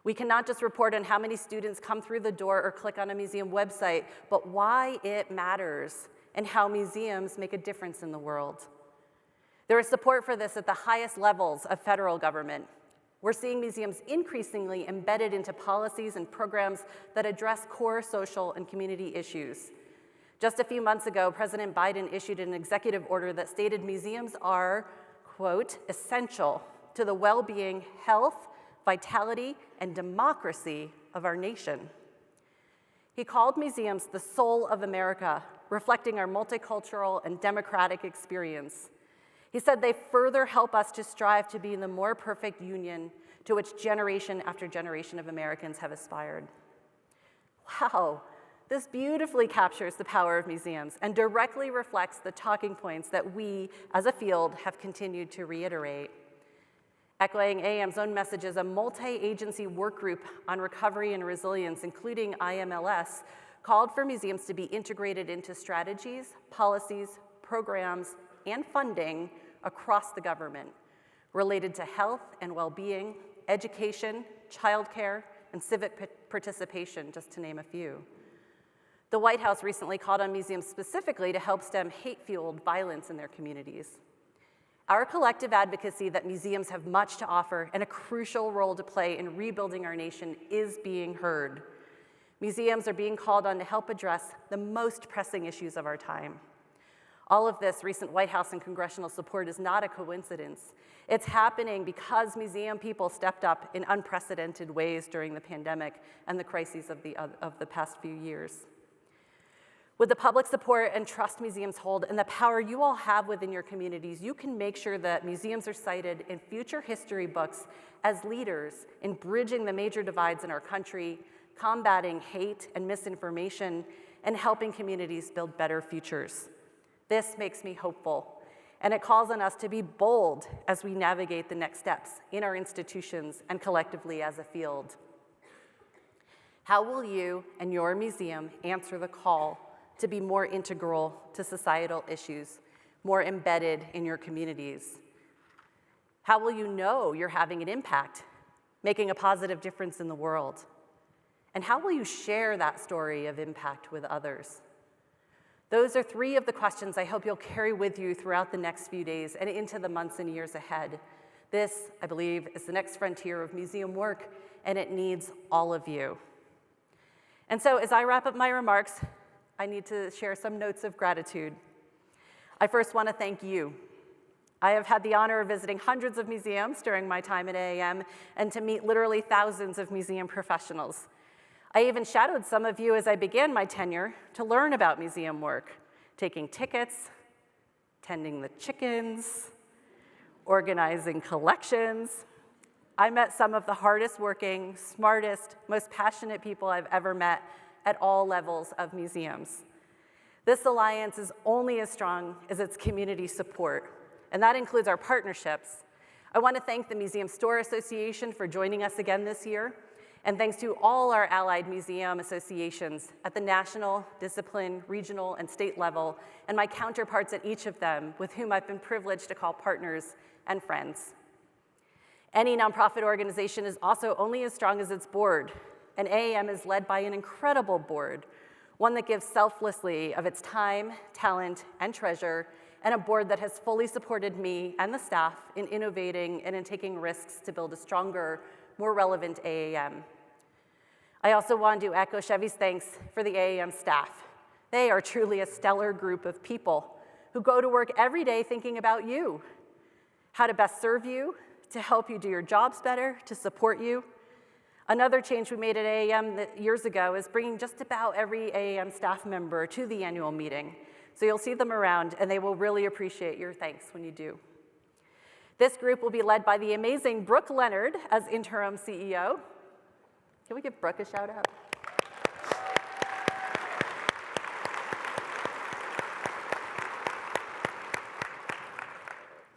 We cannot just report on how many students come through the door or click on a museum website, but why it matters and how museums make a difference in the world. There is support for this at the highest levels of federal government. We're seeing museums increasingly embedded into policies and programs that address core social and community issues. Just a few months ago, President Biden issued an executive order that stated museums are, quote, essential to the well-being, health, vitality, and democracy of our nation. He called museums the soul of America, reflecting our multicultural and democratic experience. He said they further help us to strive to be in the more perfect union, to which generation after generation of Americans have aspired. Wow, this beautifully captures the power of museums and directly reflects the talking points that we, as a field, have continued to reiterate. Echoing AAM's own messages, a multi-agency work group on recovery and resilience, including IMLS, called for museums to be integrated into strategies, policies, programs, and funding across the government related to health and well-being, education, childcare, and civic participation, just to name a few. The White House recently called on museums specifically to help stem hate-fueled violence in their communities. Our collective advocacy that museums have much to offer and a crucial role to play in rebuilding our nation is being heard. Museums are being called on to help address the most pressing issues of our time. All of this recent White House and congressional support is not a coincidence. It's happening because museum people stepped up in unprecedented ways during the pandemic and the crises of the past few years. With the public support and trust museums hold and the power you all have within your communities, you can make sure that museums are cited in future history books as leaders in bridging the major divides in our country, combating hate and misinformation, and helping communities build better futures. This makes me hopeful, and it calls on us to be bold as we navigate the next steps in our institutions and collectively as a field. How will you and your museum answer the call to be more integral to societal issues, more embedded in your communities? How will you know you're having an impact, making a positive difference in the world? And how will you share that story of impact with others? Those are three of the questions I hope you'll carry with you throughout the next few days and into the months and years ahead. This, I believe, is the next frontier of museum work, and it needs all of you. And so as I wrap up my remarks, I need to share some notes of gratitude. I first want to thank you. I have had the honor of visiting hundreds of museums during my time at AAM and to meet literally thousands of museum professionals. I even shadowed some of you as I began my tenure to learn about museum work, taking tickets, tending the chickens, organizing collections. I met some of the hardest working, smartest, most passionate people I've ever met at all levels of museums. This alliance is only as strong as its community support, and that includes our partnerships. I want to thank the Museum Store Association for joining us again this year, and thanks to all our allied museum associations at the national, discipline, regional, and state level, and my counterparts at each of them, with whom I've been privileged to call partners and friends. Any nonprofit organization is also only as strong as its board, and AAM is led by an incredible board, one that gives selflessly of its time, talent, and treasure, and a board that has fully supported me and the staff in innovating and in taking risks to build a stronger, more relevant AAM. I also want to echo Chevy's thanks for the AAM staff. They are truly a stellar group of people who go to work every day thinking about you, how to best serve you, to help you do your jobs better, to support you. Another change we made at AAM years ago is bringing just about every AAM staff member to the annual meeting. So you'll see them around, and they will really appreciate your thanks when you do. This group will be led by the amazing Brooke Leonard as interim CEO. Can we give Brooke a shout out?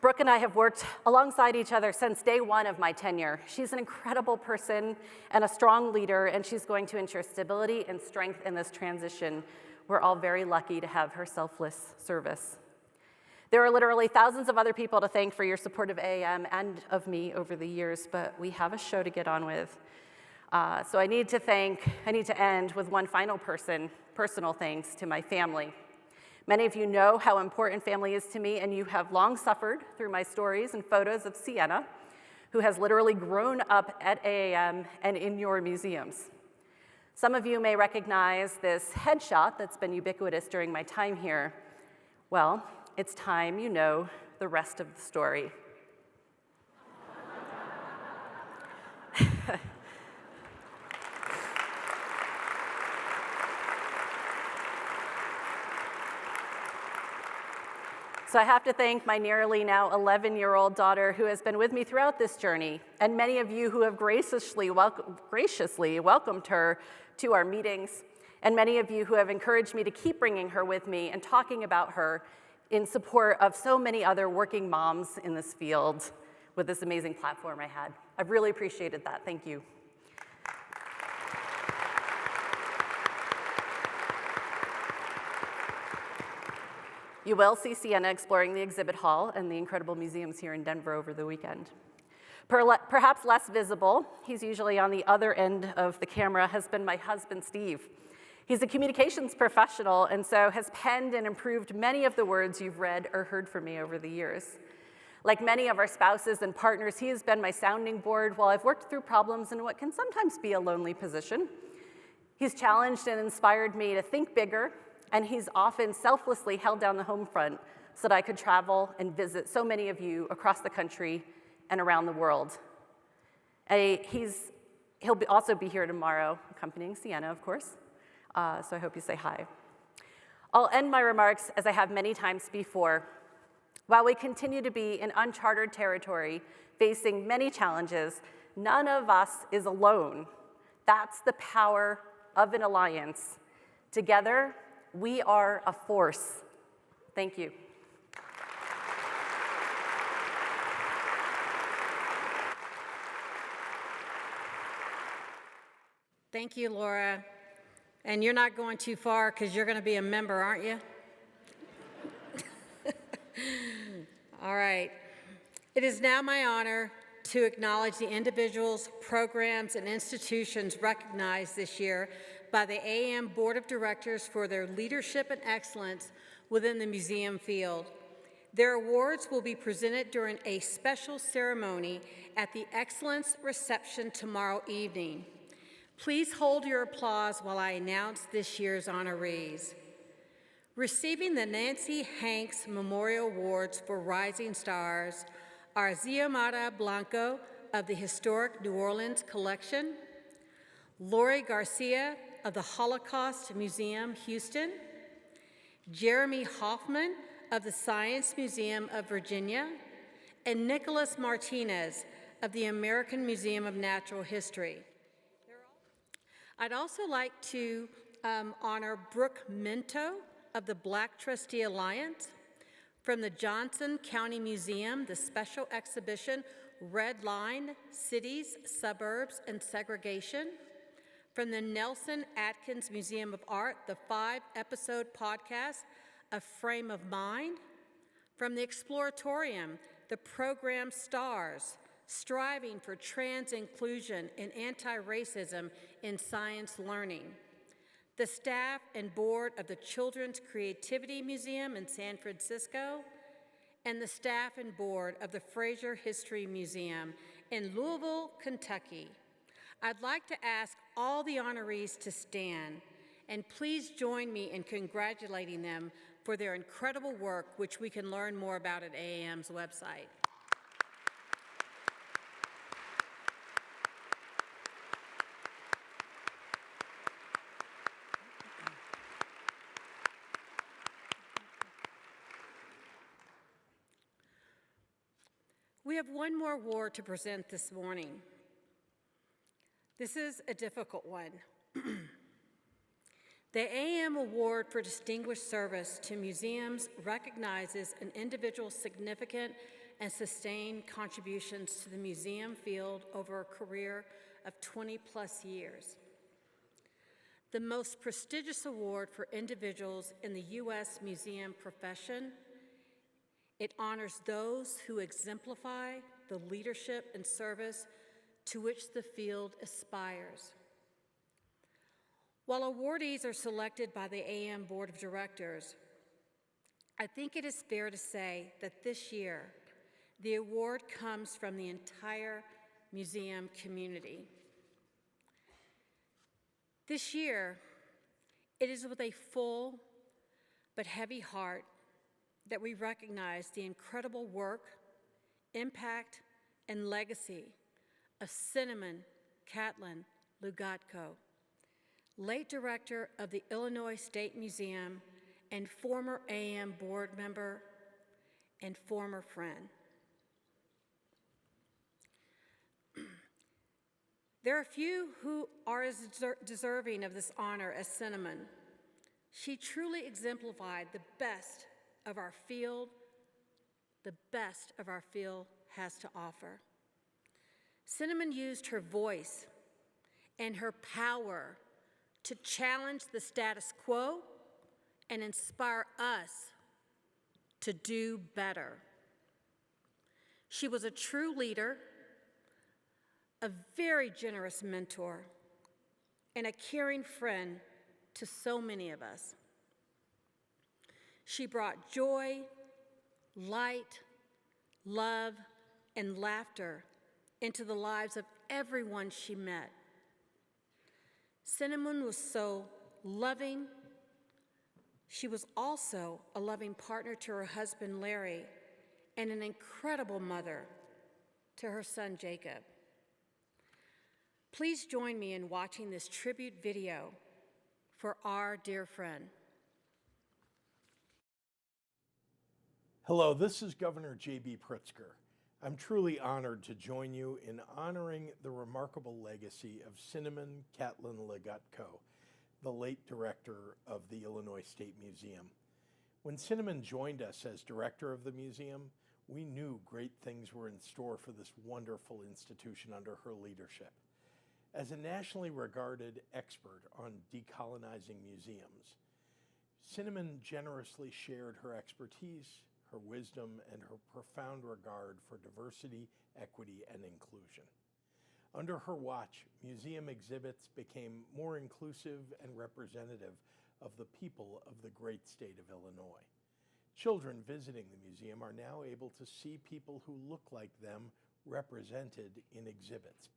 Brooke and I have worked alongside each other since day one of my tenure. She's an incredible person and a strong leader, and she's going to ensure stability and strength in this transition. We're all very lucky to have her selfless service. There are literally thousands of other people to thank for your support of AAM and of me over the years, but we have a show to get on with. So I need to end with one final personal thanks to my family. Many of you know how important family is to me, and you have long suffered through my stories and photos of Sienna, who has literally grown up at AAM and in your museums. Some of you may recognize this headshot that's been ubiquitous during my time here. Well, it's time you know the rest of the story. So I have to thank my nearly now 11-year-old daughter who has been with me throughout this journey, and many of you who have graciously welcomed her to our meetings, and many of you who have encouraged me to keep bringing her with me and talking about her in support of so many other working moms in this field with this amazing platform I had. I've really appreciated that. Thank you. You will see Sienna exploring the exhibit hall and the incredible museums here in Denver over the weekend. Perhaps less visible, he's usually on the other end of the camera, has been my husband, Steve. He's a communications professional and so has penned and improved many of the words you've read or heard from me over the years. Like many of our spouses and partners, he has been my sounding board while I've worked through problems in what can sometimes be a lonely position. He's challenged and inspired me to think bigger, and he's often selflessly held down the home front so that I could travel and visit so many of you across the country and around the world. He'll also be here tomorrow, accompanying Sienna, of course, so I hope you say hi. I'll end my remarks, as I have many times before. While we continue to be in uncharted territory, facing many challenges, none of us is alone. That's the power of an alliance. Together, we are a force. Thank you. Thank you, Laura. And you're not going too far because you're going to be a member, aren't you? All right. It is now my honor to acknowledge the individuals, programs, and institutions recognized this year by the AAM Board of Directors for their leadership and excellence within the museum field. Their awards will be presented during a special ceremony at the Excellence Reception tomorrow evening. Please hold your applause while I announce this year's honorees. Receiving the Nancy Hanks Memorial Awards for Rising Stars are Xiomara Blanco of the Historic New Orleans Collection, Lori Garcia of the Holocaust Museum, Houston, Jeremy Hoffman of the Science Museum of Virginia, and Nicholas Martinez of the American Museum of Natural History. I'd also like to honor Brooke Minto of the Black Trustee Alliance, from the Johnson County Museum, the special exhibition, Red Line, Cities, Suburbs, and Segregation, from the Nelson Atkins Museum of Art, the 5-episode podcast, A Frame of Mind, from the Exploratorium, the program Stars, Striving for Trans Inclusion and Anti-Racism in Science Learning, the staff and board of the Children's Creativity Museum in San Francisco, and the staff and board of the Fraser History Museum in Louisville, Kentucky. I'd like to ask all the honorees to stand, and please join me in congratulating them for their incredible work, which we can learn more about at AAM's website. We have one more award to present this morning. This is a difficult one. The AAM Award for Distinguished Service to Museums recognizes an individual's significant and sustained contributions to the museum field over a career of 20+ years. The most prestigious award for individuals in the U.S. museum profession. It honors those who exemplify the leadership and service to which the field aspires. While awardees are selected by the AAM Board of Directors, I think it is fair to say that this year, the award comes from the entire museum community. This year, it is with a full but heavy heart that we recognize the incredible work, impact, and legacy of Cinnamon Catlin Lugatko, late director of the Illinois State Museum and former AAM board member, and former friend. There are few who are as deserving of this honor as Cinnamon. She truly exemplified the best of our field has to offer. Cinnamon used her voice and her power to challenge the status quo and inspire us to do better. She was a true leader, a very generous mentor, and a caring friend to so many of us. She brought joy, light, love, and laughter into the lives of everyone she met. Cinnamon was so loving. She was also a loving partner to her husband, Larry, and an incredible mother to her son, Jacob. Please join me in watching this tribute video for our dear friend. Hello, this is Governor J.B. Pritzker. I'm truly honored to join you in honoring the remarkable legacy of Cinnamon Catlin Legutko, the late director of the Illinois State Museum. When Cinnamon joined us as director of the museum, we knew great things were in store for this wonderful institution under her leadership. As a nationally regarded expert on decolonizing museums, Cinnamon generously shared her expertise, her wisdom, and her profound regard for diversity, equity, and inclusion. Under her watch, museum exhibits became more inclusive and representative of the people of the great state of Illinois. Children visiting the museum are now able to see people who look like them represented in exhibits.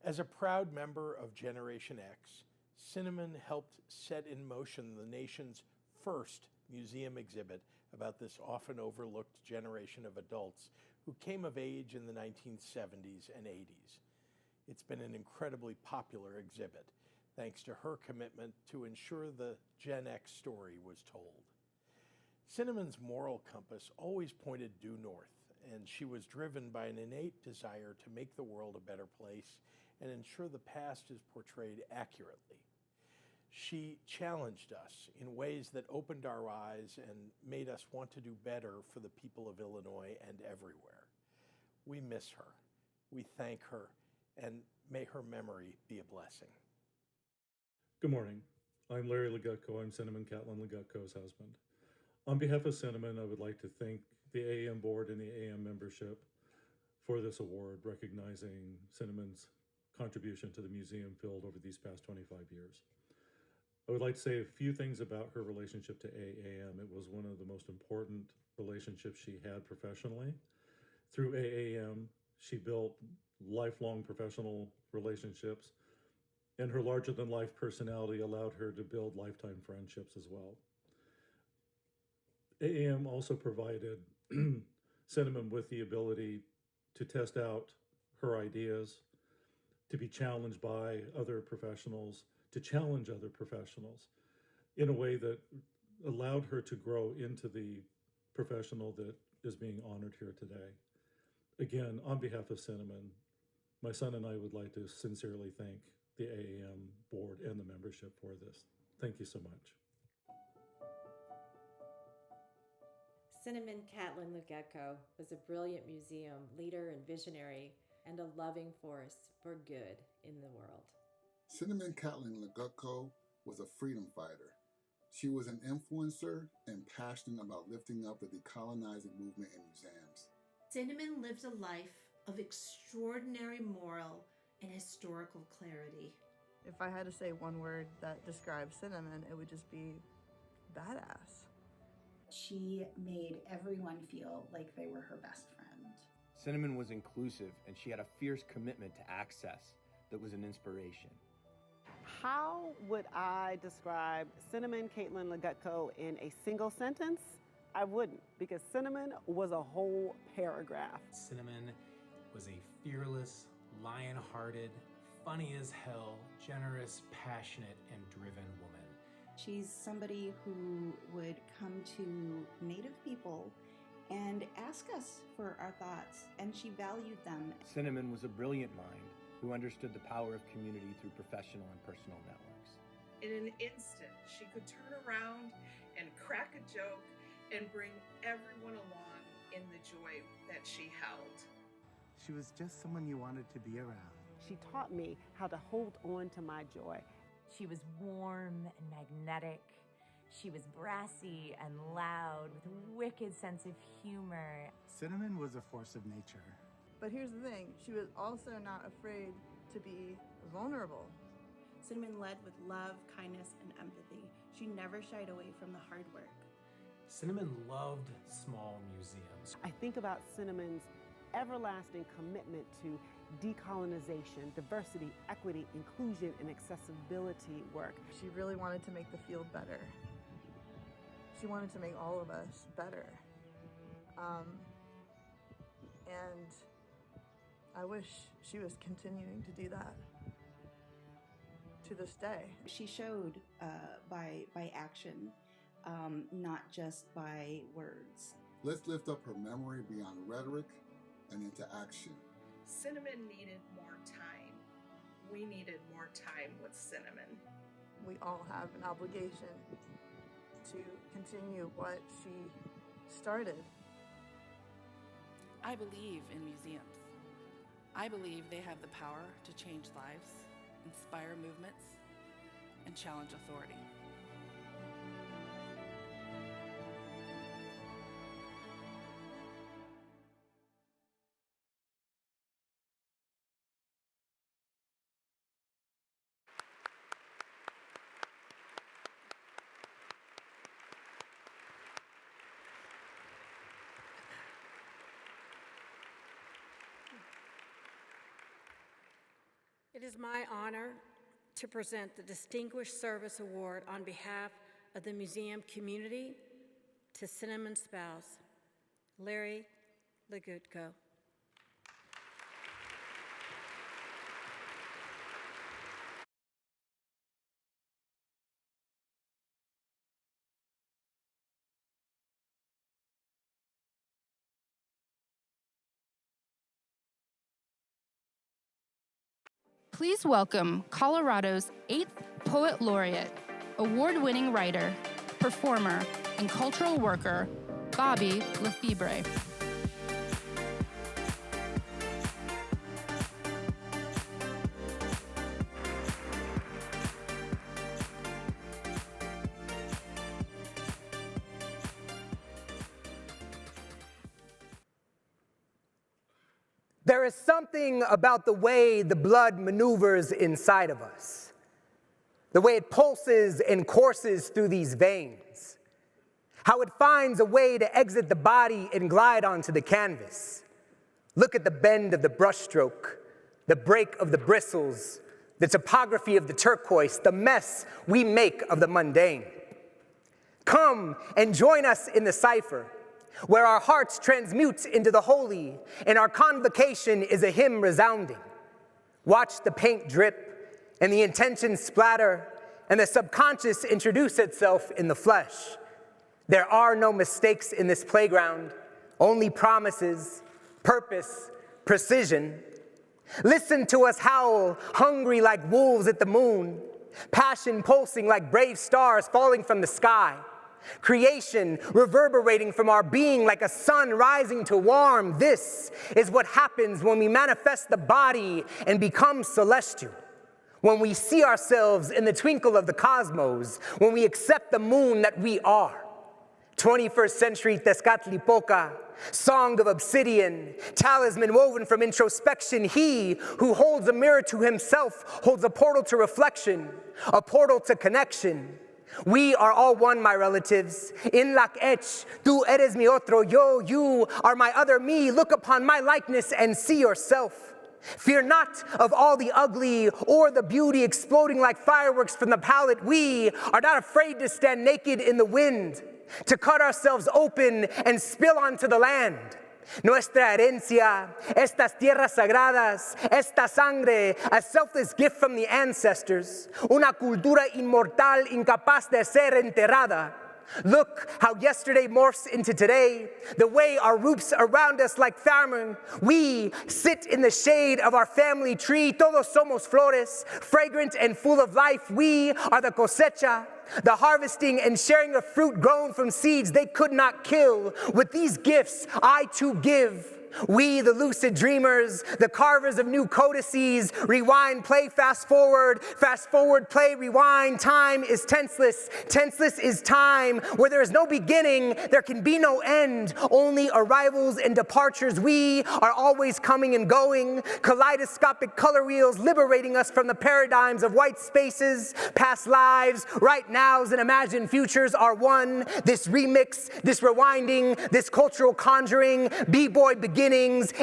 As a proud member of Generation X, Cinnamon helped set in motion the nation's first museum exhibit about this often overlooked generation of adults who came of age in the 1970s and 80s. It's been an incredibly popular exhibit, thanks to her commitment to ensure the Gen X story was told. Cinnamon's moral compass always pointed due north, and she was driven by an innate desire to make the world a better place and ensure the past is portrayed accurately. She challenged us in ways that opened our eyes and made us want to do better for the people of Illinois and everywhere. We miss her, we thank her, and may her memory be a blessing. Good morning. I'm Larry Legutko. I'm Cinnamon Catlin Legutko's husband. On behalf of Cinnamon, I would like to thank the AAM board and the AAM membership for this award, recognizing Cinnamon's contribution to the museum field over these past 25 years. I would like to say a few things about her relationship to AAM. It was one of the most important relationships she had professionally. Through AAM, she built lifelong professional relationships, and her larger-than-life personality allowed her to build lifetime friendships as well. AAM also provided Cinnamon with the ability to test out her ideas, to be challenged by other professionals, to challenge other professionals in a way that allowed her to grow into the professional that is being honored here today. Again, on behalf of Cinnamon, my son and I would like to sincerely thank the AAM board and the membership for this. Thank you so much. Cinnamon Catlin Legutko was a brilliant museum leader and visionary and a loving force for good in the world. Cinnamon Catlin Legutko was a freedom fighter. She was an influencer and passionate about lifting up the decolonizing movement in museums. Cinnamon lived a life of extraordinary moral and historical clarity. If I had to say one word that describes Cinnamon, it would just be badass. She made everyone feel like they were her best friend. Cinnamon was inclusive, and she had a fierce commitment to access that was an inspiration. How would I describe Cinnamon Catlin Legutko in a single sentence? I wouldn't, because Cinnamon was a whole paragraph. Cinnamon was a fearless, lion-hearted, funny as hell, generous, passionate, and driven woman. She's somebody who would come to Native people and ask us for our thoughts, and she valued them. Cinnamon was a brilliant mind who understood the power of community through professional and personal networks. In an instant, she could turn around and crack a joke and bring everyone along in the joy that she held. She was just someone you wanted to be around. She taught me how to hold on to my joy. She was warm and magnetic. She was brassy and loud with a wicked sense of humor. Cinnamon was a force of nature. But here's the thing, she was also not afraid to be vulnerable. Cinnamon led with love, kindness, and empathy. She never shied away from the hard work. Cinnamon loved small museums. I think about Cinnamon's everlasting commitment to decolonization, diversity, equity, inclusion, and accessibility work. She really wanted to make the field better. She wanted to make all of us better. And I wish she was continuing to do that to this day. She showed by action, not just by words. Let's lift up her memory beyond rhetoric and into action. Cinnamon needed more time. We needed more time with Cinnamon. We all have an obligation to continue what she started. I believe in museums. I believe they have the power to change lives, inspire movements, and challenge authority. It is my honor to present the Distinguished Service Award on behalf of the museum community to Cinnamon's spouse, Larry Legutko. Please welcome Colorado's 8th Poet Laureate, award-winning writer, performer, and cultural worker, Bobby Lefebvre. There is something about the way the blood maneuvers inside of us, the way it pulses and courses through these veins, how it finds a way to exit the body and glide onto the canvas. Look at the bend of the brushstroke, the break of the bristles, the topography of the turquoise, the mess we make of the mundane. Come and join us in the cipher, where our hearts transmute into the holy, and our convocation is a hymn resounding. Watch the paint drip, and the intentions splatter, and the subconscious introduce itself in the flesh. There are no mistakes in this playground, only promises, purpose, precision. Listen to us howl, hungry like wolves at the moon, passion pulsing like brave stars falling from the sky. Creation reverberating from our being like a sun rising to warm. This is what happens when we manifest the body and become celestial. When we see ourselves in the twinkle of the cosmos, when we accept the moon that we are. 21st century Tezcatlipoca, song of obsidian, talisman woven from introspection. He who holds a mirror to himself holds a portal to reflection, a portal to connection. We are all one, my relatives. In lak ech, tú eres mi otro yo, you are my other me. Look upon my likeness and see yourself. Fear not of all the ugly or the beauty exploding like fireworks from the palette. We are not afraid to stand naked in the wind, to cut ourselves open and spill onto the land. Nuestra herencia, estas tierras sagradas, esta sangre, a selfless gift from the ancestors, una cultura inmortal incapaz de ser enterrada. Look how yesterday morphs into today, the way our roofs around us like famine. We sit in the shade of our family tree, todos somos flores, fragrant and full of life. We are the cosecha, the harvesting and sharing of fruit grown from seeds they could not kill. With these gifts I too give. We, the lucid dreamers, the carvers of new codices, rewind, play, fast forward, play, rewind. Time is tenseless, tenseless is time. Where there is no beginning, there can be no end, only arrivals and departures. We are always coming and going, kaleidoscopic color wheels liberating us from the paradigms of white spaces. Past lives, right nows, and imagined futures are one. This remix, this rewinding, this cultural conjuring, b-boy beginnings,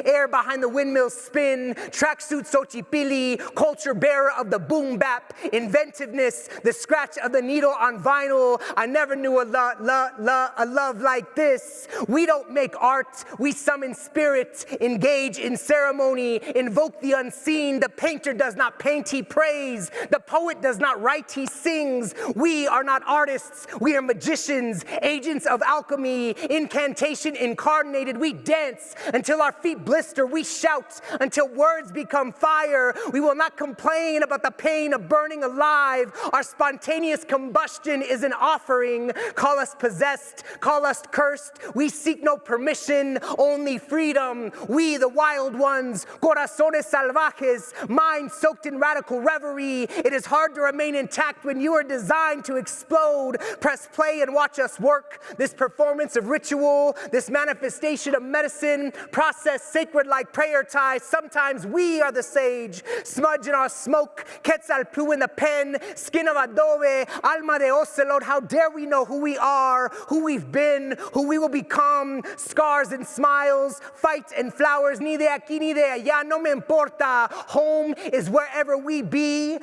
air behind the windmill spin, tracksuit Xochipilli, culture bearer of the boom bap, inventiveness, the scratch of the needle on vinyl. I never knew a love like this. We don't make art, we summon spirit, engage in ceremony, invoke the unseen. The painter does not paint, he prays. The poet does not write, he sings. We are not artists, we are magicians, agents of alchemy, incantation incarnated. We dance until our feet blister, we shout until words become fire. We will not complain about the pain of burning alive. Our spontaneous combustion is an offering. Call us possessed, call us cursed. We seek no permission, only freedom. We, the wild ones, corazones salvajes, minds soaked in radical reverie. It is hard to remain intact when you are designed to explode. Press play and watch us work. This performance of ritual, this manifestation of medicine, process sacred like prayer ties. Sometimes we are the sage, smudge in our smoke, Quetzalplu in the pen, skin of adobe, alma de ocelot. How dare we know who we are, who we've been, who we will become? Scars and smiles, fight and flowers, ni de aquí ni de allá, no me importa. Home is wherever we be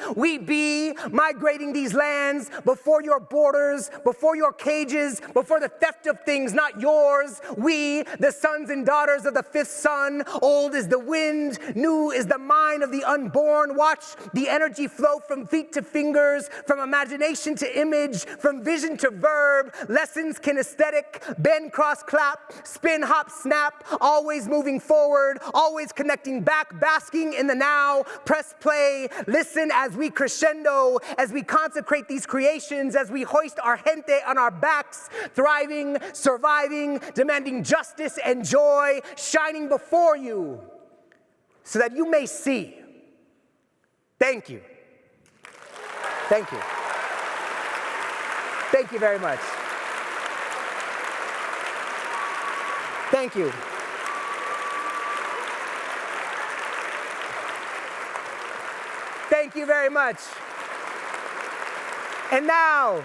migrating these lands before your borders, before your cages, before the theft of things not yours. We, the sons and daughters of the fifth son, old is the wind, new is the mind of the unborn. Watch the energy flow from feet to fingers, from imagination to image, from vision to verb. Lessons kinesthetic, bend, cross, clap, spin, hop, snap, always moving forward, always connecting back, basking in the now. Press play, listen as we crescendo, as we consecrate these creations, as we hoist our gente on our backs, thriving, surviving, demanding justice and joy, shining before you so that you may see. Thank you. Thank you. Thank you very much. Thank you. Thank you very much. And now,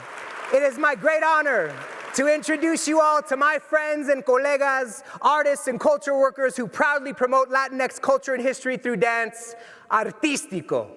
it is my great honor to introduce you all to my friends and colegas, artists and culture workers who proudly promote Latinx culture and history through dance, Artístico.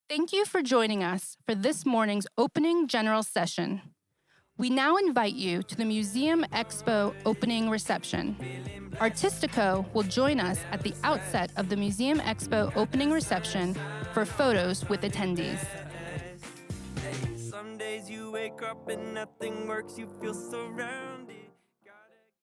Thank you for joining us for this morning's opening general session. We now invite you to the MuseumExpo opening reception. Artistico will join us at the outset of the MuseumExpo opening reception for photos with attendees. Some days you wake up and nothing works, you feel surrounded.